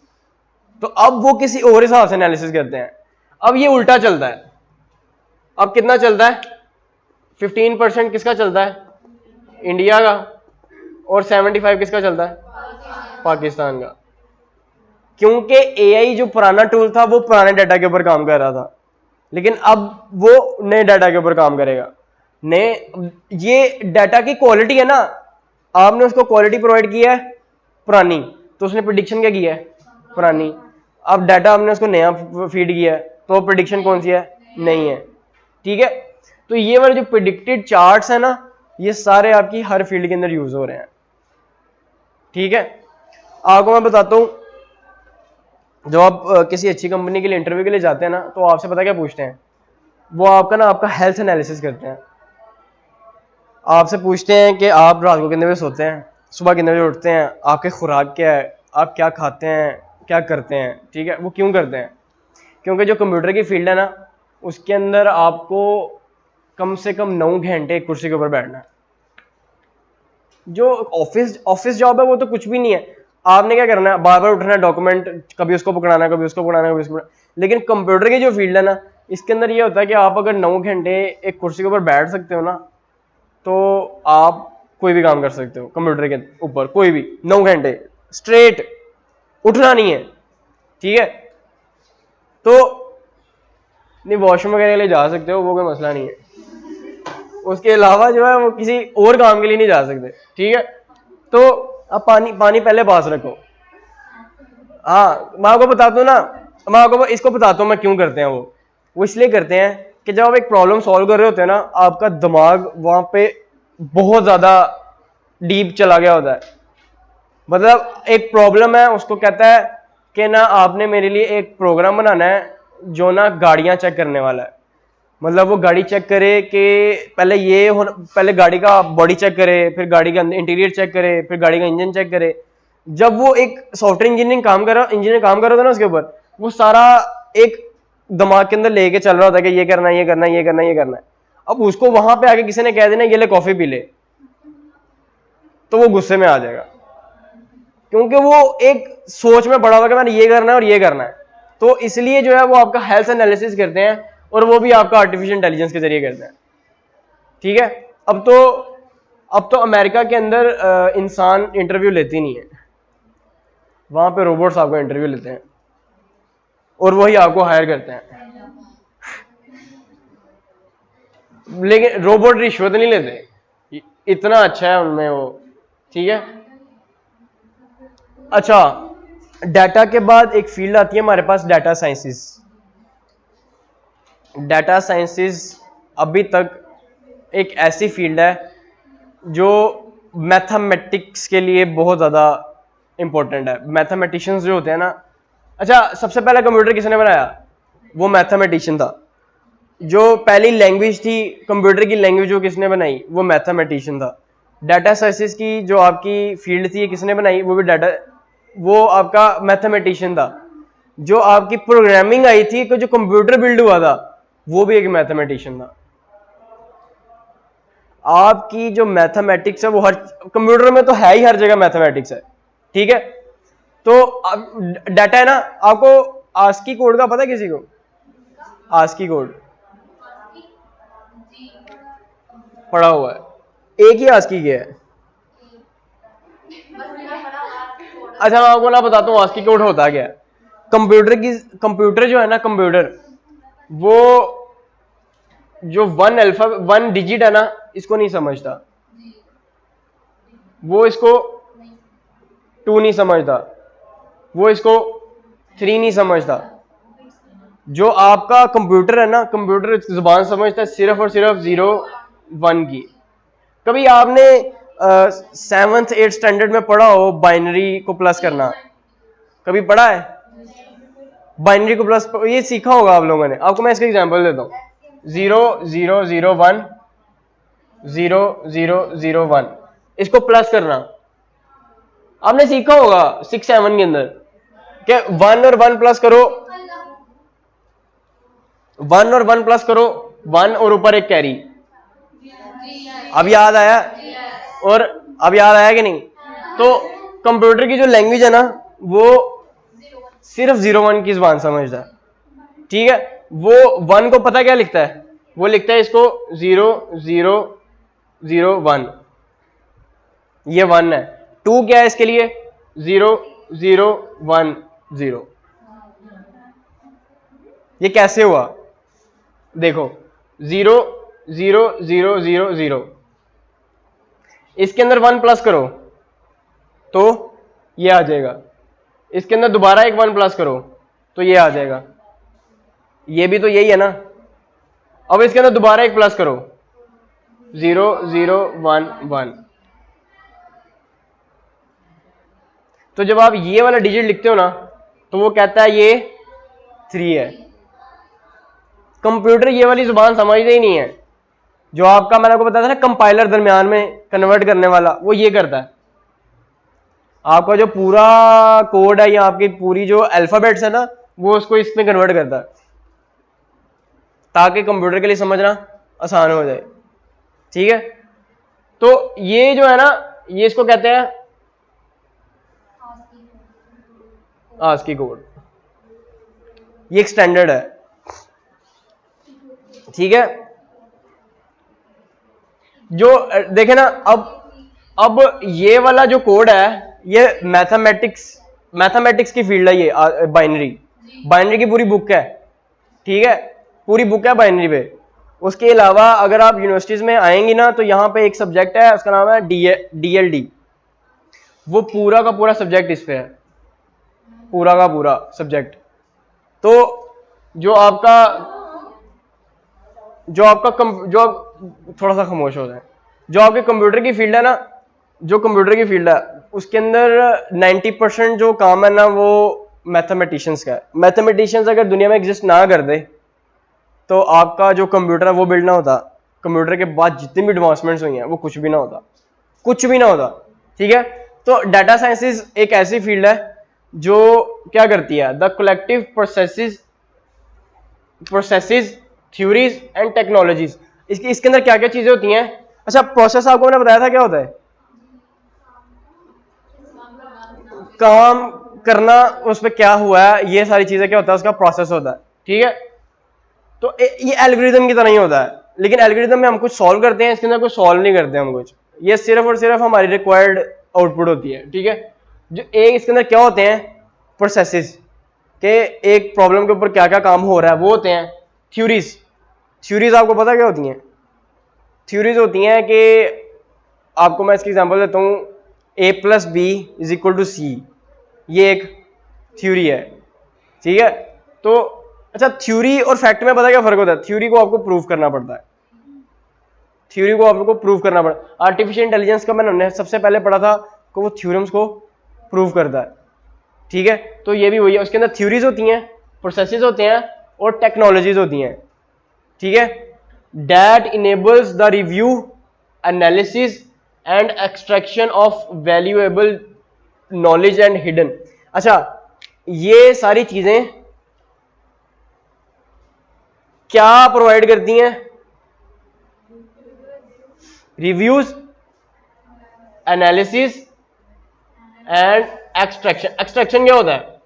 तो अब वो किसी और हिसाब से एनालिसिस करते हैं। अब ये उल्टा चलता है, अब कितना चलता है, 15% किसका चलता है, इंडिया का, और 75 किसका चलता है, पाकिस्तान का। क्योंकि एआई जो पुराना टूल था वो पुराने डाटा के ऊपर काम कर रहा था, लेकिन अब वो नए डाटा के ऊपर काम करेगा। नए, ये डाटा की क्वालिटी है ना, आपने उसको क्वालिटी प्रोवाइड की है पुरानी, तो उसने प्रिडिक्शन क्या किया है, पुरानी। अब डाटा हमने उसको नया फीड किया है, तो प्रिडिक्शन कौन सी है, नहीं है। ठीक है, तो ये वाले जो प्रिडिक्टेड चार्ट्स है ना, ये सारे आपकी हर फील्ड के अंदर यूज हो रहे हैं। ठीक है, आपको मैं बताता हूं, जब आप किसी अच्छी कंपनी के लिए इंटरव्यू के लिए जाते हैं ना, तो आपसे पता क्या पूछते हैं, वो आपका हेल्थ एनालिसिस करते हैं। आपसे पूछते हैं कि आप रात को कितने बजे सोते हैं, सुबह कितने बजे उठते हैं, आपके खुराक क्या है, आप क्या खाते हैं, क्या करते हैं। ठीक है, वो क्यों करते हैं, क्योंकि जो कंप्यूटर की फील्ड है ना, उसके अंदर आपको कम से कम 9 घंटे एक कुर्सी के ऊपर बैठना है। जो ऑफिस जॉब है वो तो कुछ भी नहीं है, आपने क्या करना है, बार बार उठना है, डॉक्यूमेंट कभी उसको पकड़ाना है, कभी उसको पकड़ाना है, कभी उसको पकड़ाना। लेकिन कंप्यूटर की जो फील्ड है ना, इसके अंदर ये होता है कि आप अगर 9 घंटे एक कुर्सी के ऊपर बैठ सकते हो ना, तो आप कोई भी काम कर सकते हो कंप्यूटर के ऊपर, कोई भी 9 घंटे स्ट्रेट, उठना नहीं है। ठीक है, तो नहीं, वॉशरूम वगैरह के लिए जा सकते हो, वो कोई मसला नहीं है, उसके अलावा जो है वो किसी और काम के लिए नहीं जा सकते। ठीक है, तो अब पानी पहले पास रखो। हाँ, मैं आपको बताता हूँ ना, मैं आपको इसको बताता हूँ मैं क्यों करते हैं वो इसलिए करते हैं कि जब आप एक प्रॉब्लम सॉल्व कर रहे होते हैं ना, आपका दिमाग वहां पे बहुत ज्यादा डीप चला गया होता है। मतलब एक प्रॉब्लम है, उसको कहता है कि ना आपने मेरे लिए एक प्रोग्राम बनाना है जो ना गाड़ियां चेक करने वाला है। मतलब वो गाड़ी चेक करे कि पहले गाड़ी का बॉडी चेक करे, फिर गाड़ी का इंटीरियर चेक करे, फिर गाड़ी का इंजन चेक करे। जब वो एक सॉफ्टवेयर इंजीनियर काम कर रहा था ना उसके ऊपर, वो सारा एक दिमाग के अंदर लेके चल रहा होता है कि ये करना है, ये करना है, ये करना है, ये करना है। अब उसको वहां पे आके किसी ने कह देना ये ले कॉफी पी ले, तो वो गुस्से में आ जाएगा, क्योंकि वो एक सोच में पड़ा हुआ कि मैंने ये करना है और ये करना है। तो इसलिए जो है वो आपका हेल्थ एनालिसिस करते हैं, और वो भी आपका आर्टिफिशियल इंटेलिजेंस के जरिए करते हैं। ठीक है, अब तो अमेरिका के अंदर इंसान इंटरव्यू लेते नहीं है, वहां पे रोबोट्स आपको इंटरव्यू लेते हैं और वही आपको हायर करते हैं। लेकिन रोबोट रिश्वत नहीं लेते, इतना अच्छा है उनमें वो। ठीक है, अच्छा, डाटा के बाद एक फील्ड आती है हमारे पास, डाटा साइंसेस। डाटा साइंसेस अभी तक एक ऐसी फील्ड है जो मैथमेटिक्स के लिए बहुत ज़्यादा इंपॉर्टेंट है। मैथमेटिशियंस जो होते हैं ना, अच्छा, सबसे पहला कंप्यूटर किसने बनाया, वो मैथमेटिशियन था। जो पहली लैंग्वेज थी कंप्यूटर की लैंग्वेज वो किसने बनाई, वो मैथमेटिशियन था। डाटा साइंसेस की जो आपकी फील्ड थी किसने बनाई, वो आपका मैथमेटिशियन था। जो आपकी प्रोग्रामिंग आई थी, जो कंप्यूटर बिल्ड हुआ था, वो भी एक मैथमेटिशियन था। आपकी जो मैथमेटिक्स है वो हर कंप्यूटर में तो है ही, हर जगह मैथमेटिक्स है। ठीक है, तो डाटा है ना, आपको आस्की कोड का पता है किसी को? आस्की कोड पढ़ा हुआ है? एक ही आस्की के है। अच्छा मैं आपको ना बताता हूँ आस्की कोड होता क्या है। कंप्यूटर जो है ना, कंप्यूटर वो जो वन डिजिट है ना, इसको नहीं समझता, वो इसको 2 नहीं समझता, वो इसको 3 नहीं समझता। जो आपका कंप्यूटर है ना, कंप्यूटर जुबान समझता है सिर्फ और सिर्फ 0 1 की। कभी आपने 7th 8th स्टैंडर्ड में पढ़ा हो बाइनरी को प्लस करना? कभी पढ़ा है बाइनरी को प्लस? ये सीखा होगा आप लोगों ने। आपको मैं इसका एग्जांपल देता हूँ, 0 0 0 1 0 0 0 1, इसको प्लस करना आपने सीखा होगा 6 7 के अंदर। क्या 1 और 1 प्लस करो, 1 और 1 प्लस करो, 1 और ऊपर एक कैरी। अब याद आया? और अब याद आया कि नहीं? तो कंप्यूटर की जो लैंग्वेज है ना, वो सिर्फ 0 1 की जुबान समझता है। ठीक है, वो 1 को पता क्या लिखता है? वो लिखता है इसको 0 0 0 1, ये 1 है। 2 क्या है इसके लिए? 0 0 1 0। ये कैसे हुआ? देखो 0 0 0 0 0, इसके अंदर 1 प्लस करो तो ये आ जाएगा, इसके अंदर दोबारा एक 1 प्लस करो तो ये आ जाएगा, ये भी तो यही है ना। अब इसके अंदर दोबारा एक प्लस करो, 0 0 1 1। तो जब आप ये वाला डिजिट लिखते हो ना, तो वो कहता है ये 3 है। कंप्यूटर ये वाली जुबान समझते ही नहीं है। जो आपका मैंने आपको बताया था ना कंपाइलर दरमियान में कन्वर्ट करने वाला, वो ये करता है। आपका जो पूरा कोड है या आपकी पूरी जो अल्फाबेट्स है ना, वो उसको इसमें कन्वर्ट करता है ताकि कंप्यूटर के लिए समझना आसान हो जाए। ठीक है, तो ये जो है ना, ये इसको कहते हैं आस्की कोड। ये एक स्टैंडर्ड है। ठीक है, जो देखे ना, अब ये वाला जो कोड है, ये मैथमेटिक्स की फील्ड है। ये बाइनरी की पूरी बुक है। ठीक है, पूरी बुक है बाइनरी पे। उसके अलावा अगर आप यूनिवर्सिटीज में आएंगी ना, तो यहाँ पे एक सब्जेक्ट है, उसका नाम है DLD। वो पूरा का पूरा सब्जेक्ट इस पे है, पूरा का पूरा सब्जेक्ट। तो जो आपका थोड़ा सा खामोश हो जाए। जो आपके कंप्यूटर की फील्ड है ना, जो कंप्यूटर की फील्ड है, उसके अंदर 90% जो काम है ना, वो मैथमेटिशियंस का है। मैथमेटिशियंस अगर दुनिया में एग्जिस्ट ना कर दे, तो आपका जो कंप्यूटर है वो बिल्ड ना होता। कंप्यूटर के बाद जितनी भी एडवांसमेंट्स हुई हैं, वो कुछ भी ना होता, कुछ भी ना होता। ठीक है, तो डाटा साइंसेस एक ऐसी फील्ड है जो क्या करती है, the collective processes theories and technologies. इसके अंदर क्या क्या चीजें होती हैं? अच्छा, प्रोसेस आपको मैंने बताया था क्या होता है? काम करना, उस पर क्या हुआ है, ये सारी चीजें क्या होता है, उसका प्रोसेस होता है। ठीक है, तो ये एल्गोरिथम की तरह ही होता है, लेकिन एल्गोरिथम में हम कुछ सॉल्व करते हैं, इसके अंदर कुछ सॉल्व नहीं करते हम कुछ। ये सिर्फ और सिर्फ हमारी रिक्वायर्ड आउटपुट होती है। ठीक है, जो एक इसके अंदर क्या होते हैं, प्रोसेसेस के एक प्रॉब्लम के ऊपर क्या क्या काम हो रहा है, वो होते हैं थ्योरीज आपको पता क्या होती हैं? थ्योरीज होती हैं कि आपको मैं इसकी एग्जांपल देता हूँ, A+B=C, ये एक थ्योरी है। ठीक है, तो अच्छा, थ्योरी और फैक्ट में पता क्या फर्क होता है? थ्योरी को आपको प्रूव करना पड़ता है, थ्योरी को आपको प्रूव करना पड़ता है। आर्टिफिशियल इंटेलिजेंस का मैंने सबसे पहले पढ़ा था कि वो थ्योरम्स को प्रूव करता है। ठीक है, तो ये भी वही है, उसके अंदर थ्योरीज होती हैं, प्रोसेसेस होते हैं और टेक्नोलॉजीज होती हैं। ठीक है, that enables the review, analysis and extraction of valuable knowledge and hidden. अच्छा, ये सारी चीजें क्या प्रोवाइड करती हैं? Reviews, analysis and extraction, extraction क्या होता है?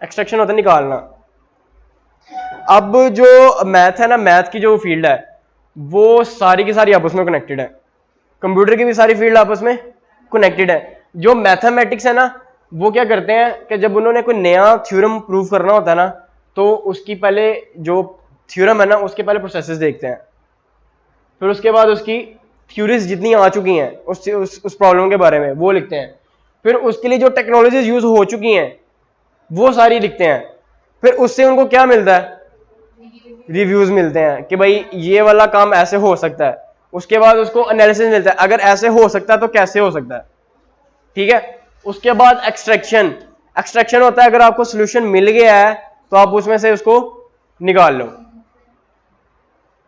एक्सट्रैक्शन होता है निकालना। अब जो मैथ है ना, मैथ की जो फील्ड है वो सारी की सारी आपस में कनेक्टेड है, कंप्यूटर की भी सारी फील्ड आपस में कनेक्टेड है। जो मैथमेटिक्स है ना वो क्या करते हैं कि जब उन्होंने कोई नया थ्योरम प्रूव करना होता है ना तो उसकी पहले जो थ्योरम है ना उसके पहले प्रोसेसेस देखते हैं, फिर उसके बाद उसकी थ्योरीज जितनी आ चुकी हैं उस प्रॉब्लम के बारे में वो लिखते हैं, फिर उसके लिए जो टेक्नोलॉजीज यूज हो चुकी हैं वो सारी लिखते हैं, फिर उससे उनको क्या मिलता है? रिव्यूज मिलते हैं कि भाई ये वाला काम ऐसे हो सकता है, उसके बाद उसको एनालिसिस मिलता है अगर ऐसे हो सकता है तो कैसे हो सकता है, ठीक है। उसके बाद एक्सट्रैक्शन, एक्सट्रैक्शन होता है अगर आपको सोल्यूशन मिल गया है तो आप उसमें से उसको निकाल लो,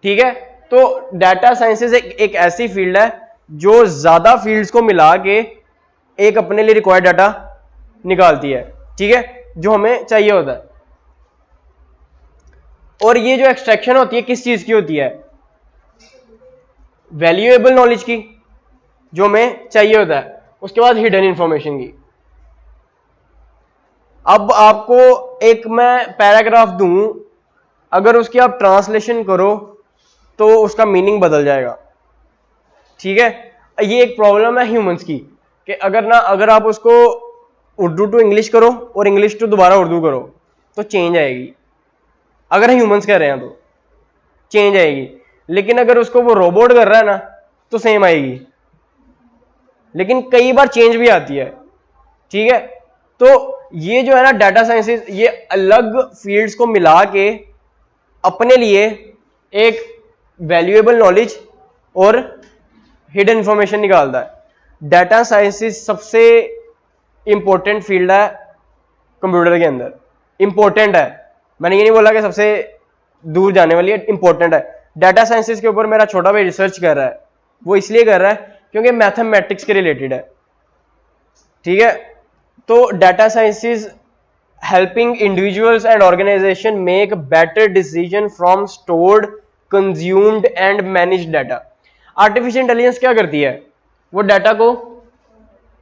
ठीक है। तो डाटा साइंसेज एक ऐसी फील्ड है जो ज्यादा फील्ड्स को मिला के एक अपने लिए रिक्वायर्ड डाटा निकालती है, ठीक है, जो हमें चाहिए होता है। और ये जो एक्सट्रैक्शन होती है किस चीज की होती है? वैल्यूएबल नॉलेज की, जो हमें चाहिए होता है। उसके बाद हिडन इंफॉर्मेशन की। अब आपको एक मैं पैराग्राफ दूं, अगर उसकी आप ट्रांसलेशन करो तो उसका मीनिंग बदल जाएगा, ठीक है। ये एक प्रॉब्लम है ह्यूमंस की कि अगर आप उसको उर्दू टू इंग्लिश करो और इंग्लिश टू दोबारा उर्दू करो तो चेंज आएगी, अगर ह्यूमंस कह रहे हैं तो चेंज आएगी, लेकिन अगर उसको वो रोबोट कर रहा है ना तो सेम आएगी, लेकिन कई बार चेंज भी आती है, ठीक है। तो ये जो है ना डाटा साइंसेस, ये अलग फील्ड्स को मिला के अपने लिए एक वैल्यूएबल नॉलेज और हिडन इंफॉर्मेशन निकालता है। डाटा साइंसेस सबसे इंपॉर्टेंट फील्ड है कंप्यूटर के अंदर, इंपॉर्टेंट है, मैंने ये नहीं बोला कि सबसे दूर जाने वाली है, इंपॉर्टेंट है। डाटा साइंसेस के ऊपर मेरा छोटा भाई रिसर्च कर रहा है, वो इसलिए कर रहा है क्योंकि मैथमेटिक्स के रिलेटेड है, ठीक है। तो data sciences helping individuals and organisation make better decision from stored, consumed and managed data. Artificial intelligence क्या करती है? वो डाटा को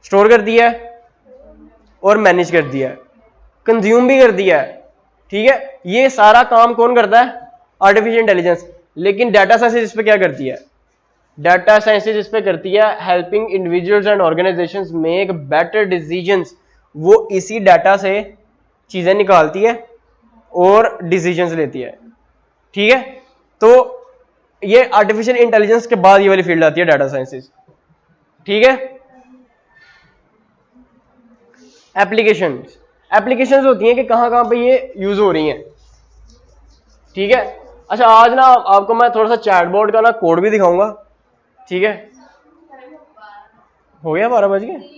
स्टोर करती है और मैनेज करती है, कंज्यूम भी करती है, ठीक है। ये सारा काम कौन करता है? Artificial intelligence. लेकिन डाटा साइंसेस इस पे क्या करती है? डाटा साइंसेस इस पे करती है helping individuals and organisations make better decisions. वो इसी डाटा से चीजें निकालती है और डिसीजंस लेती है, ठीक है। तो ये आर्टिफिशियल इंटेलिजेंस के बाद ये वाली फील्ड आती है डाटा साइंसेस, ठीक है। एप्लीकेशंस, एप्लीकेशंस होती हैं कि कहां कहां पे ये यूज हो रही हैं, ठीक है। अच्छा आज ना आपको मैं थोड़ा सा चैटबॉट का ना कोड भी दिखाऊंगा, ठीक है। हो गया 12 बज गए,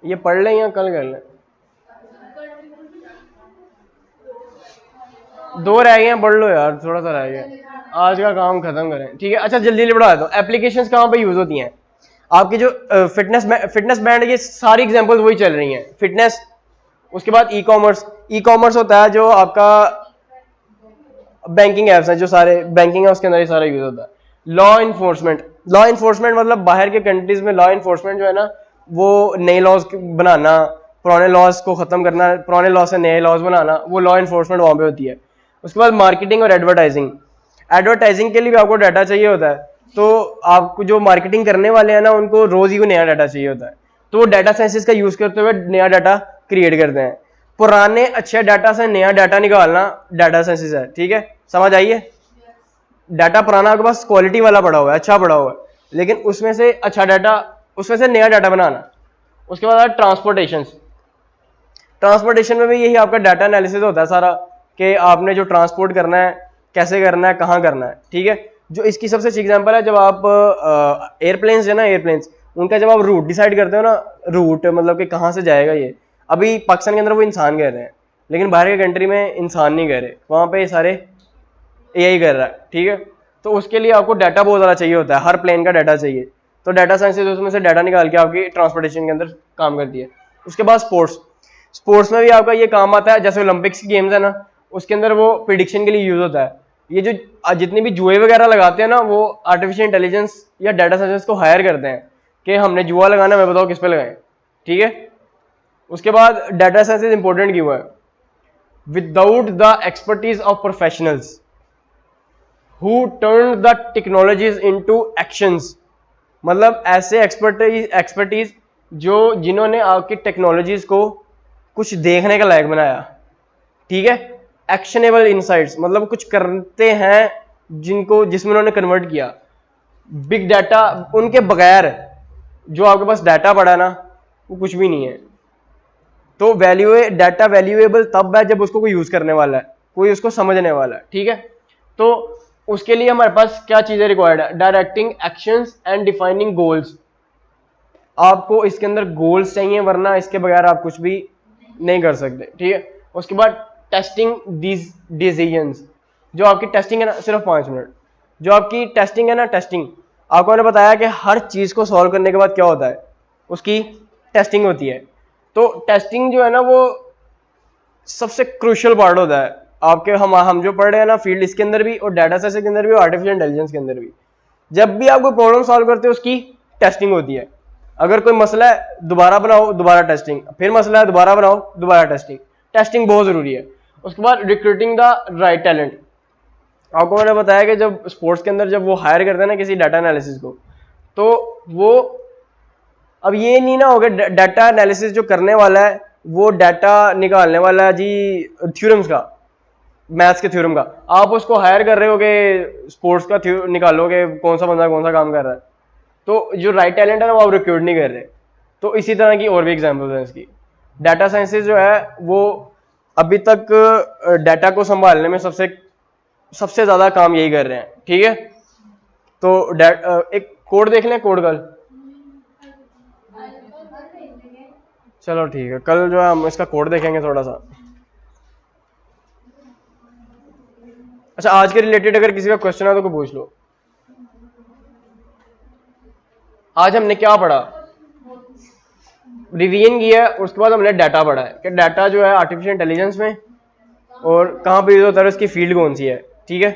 ये पढ़ लें या कल कर लें? 2 रह गए हैं, पढ़ लो यार, थोड़ा सा रह गया, आज का काम खत्म करें, ठीक है। अच्छा जल्दी जल्दी बढ़ा देता हूँ। एप्लीकेशंस कहाँ पे यूज होती हैं? आपकी जो फिटनेस बैंड, ये सारी एग्जांपल्स वही चल रही हैं, फिटनेस। उसके बाद ई कॉमर्स, ई कॉमर्स होता है जो आपका बैंकिंग एप्स है, जो सारे बैंकिंग है उसके अंदर ये सारा यूज होता है। लॉ इन्फोर्समेंट, लॉ इन्फोर्समेंट मतलब बाहर के कंट्रीज में लॉ इन्फोर्समेंट जो है ना वो नए लॉज बनाना, पुराने लॉज को खत्म करना, पुराने लॉ से नए लॉज बनाना, वो लॉ इन्फोर्समेंट वहां पे होती है। उसके बाद मार्केटिंग और एडवर्टाइजिंग, एडवर्टाइजिंग के लिए भी आपको डाटा चाहिए होता है, तो आपको जो मार्केटिंग करने वाले हैं ना उनको रोज ही को नया डाटा चाहिए होता है, तो वो डाटा साइंसेस का यूज करते हुए नया डाटा क्रिएट करते हैं। पुराने अच्छे डाटा से नया डाटा निकालना डाटा साइंसेस है, ठीक है, समझ आइए। डाटा पुराना आपके पास क्वालिटी वाला पड़ा हुआ है, अच्छा पड़ा हुआ है, लेकिन उसमें से अच्छा डाटा, उसमें से नया डाटा बनाना। उसके बाद ट्रांसपोर्टेशन, ट्रांसपोर्टेशन में भी यही आपका डाटा एनालिसिस होता है सारा, कि आपने जो ट्रांसपोर्ट करना है कैसे करना है, कहाँ करना है, ठीक है। जो इसकी सबसे अच्छी एग्जांपल है, जब आप एयरप्लेन्स है ना, एयरप्लेन्स उनका जब आप रूट डिसाइड करते हो ना, रूट मतलब कि कहाँ से जाएगा ये, अभी पाकिस्तान के अंदर वो इंसान कह रहे हैं, लेकिन बाहर के कंट्री में इंसान नहीं कह रहे, वहाँ पे सारे एआई कर रहा है, ठीक है। तो उसके लिए आपको डाटा बहुत ज़्यादा चाहिए होता है, हर प्लेन का डाटा चाहिए, तो डाटा साइंसेज उसमें से डाटा निकाल के आपकी ट्रांसपोर्टेशन के अंदर काम करती है। उसके बाद स्पोर्ट्स, स्पोर्ट्स में भी आपका ये काम आता है, जैसे ओलंपिक्स की गेम्स है ना, उसके अंदर वो प्रिडिक्शन के लिए यूज होता है। ये जो जितने भी जुए वगैरह लगाते हैं ना, वो आर्टिफिशियल इंटेलिजेंस या डाटा साइंस को हायर करते हैं कि हमने जुआ लगाना, मैं बताओ किस पे लगाएं, ठीक है। उसके बाद डाटा साइंस इज इंपॉर्टेंट क्यों है? Without the expertise of professionals who turn the technologies into actions, मतलब ऐसे एक्सपर्टीज जो जिन्होंने आपकी टेक्नोलॉजीज को कुछ देखने के लायक बनाया, ठीक है। एक्शनेबल इनसाइट्स, मतलब कुछ करते हैं जिसमें उन्होंने कन्वर्ट किया। बिग डाटा, उनके बगैर जो आपके पास डाटा पड़ा ना वो कुछ भी नहीं है। तो डाटा वैल्यूएबल तब है जब उसको कोई यूज करने वाला है, कोई उसको समझने वाला है, ठीक है। तो उसके लिए हमारे पास क्या चीजें रिक्वायर्ड है? Directing actions and defining goals. आपको इसके अंदर गोल्स चाहिए, वरना इसके बगैर आप कुछ भी नहीं कर सकते, ठीक है। उसके बाद टेस्टिंग दीज डिसीजंस, जो आपकी टेस्टिंग है ना, सिर्फ 5 मिनट, जो आपकी टेस्टिंग है ना, टेस्टिंग आपको मैंने बताया कि हर चीज को सॉल्व करने के बाद क्या होता है, उसकी टेस्टिंग होती है। तो टेस्टिंग जो है ना वो सबसे क्रूशियल पार्ट होता है आपके, हम जो पढ़ रहे हैं ना फील्ड, इसके अंदर भी और डाटा साइंस के अंदर भी और आर्टिफिशियल इंटेलिजेंस के अंदर भी, जब भी आप कोई प्रॉब्लम सॉल्व करते हो उसकी टेस्टिंग होती है। अगर कोई मसला है दोबारा बनाओ, दोबारा टेस्टिंग, फिर मसला है दोबारा बनाओ, दोबारा टेस्टिंग। टेस्टिंग बहुत जरूरी है। उसके बाद रिक्रूटिंग द राइट टैलेंट। आपको मैंने बताया कि जब स्पोर्ट्स के अंदर जब वो हायर करते हैं ना किसी डाटा एनालिसिस को, तो वो अब ये नहीं ना होगा डाटा एनालिसिस जो करने वाला है वो डाटा निकालने वाला है जी थ्योरम्स का, मैथ्स के थ्योरम का, आप उसको हायर कर रहे हो कि स्पोर्ट्स का निकालोगे कौन सा बंदा कौन सा काम कर रहा है। तो जो राइट टैलेंट है ना वो आप रिक्रूट नहीं कर रहे। तो इसी तरह की और भी एग्जाम्पल्स हैं इसकी। डाटा साइंसेज जो है वो अभी तक डाटा को संभालने में सबसे ज्यादा काम यही कर रहे हैं, ठीक है। तो एक कोड देख लें, कोड कल, चलो ठीक है, कल जो है हम इसका कोड देखेंगे थोड़ा सा। अच्छा, आज के रिलेटेड अगर किसी का क्वेश्चन है तो कोई पूछ लो। आज हमने क्या पढ़ा, रिवीजन किया, उसके बाद हमने डाटा पढ़ा है कि डाटा जो है आर्टिफिशियल इंटेलिजेंस में और कहाँ पे यूज होता है, उसकी फील्ड कौन सी है, ठीक है।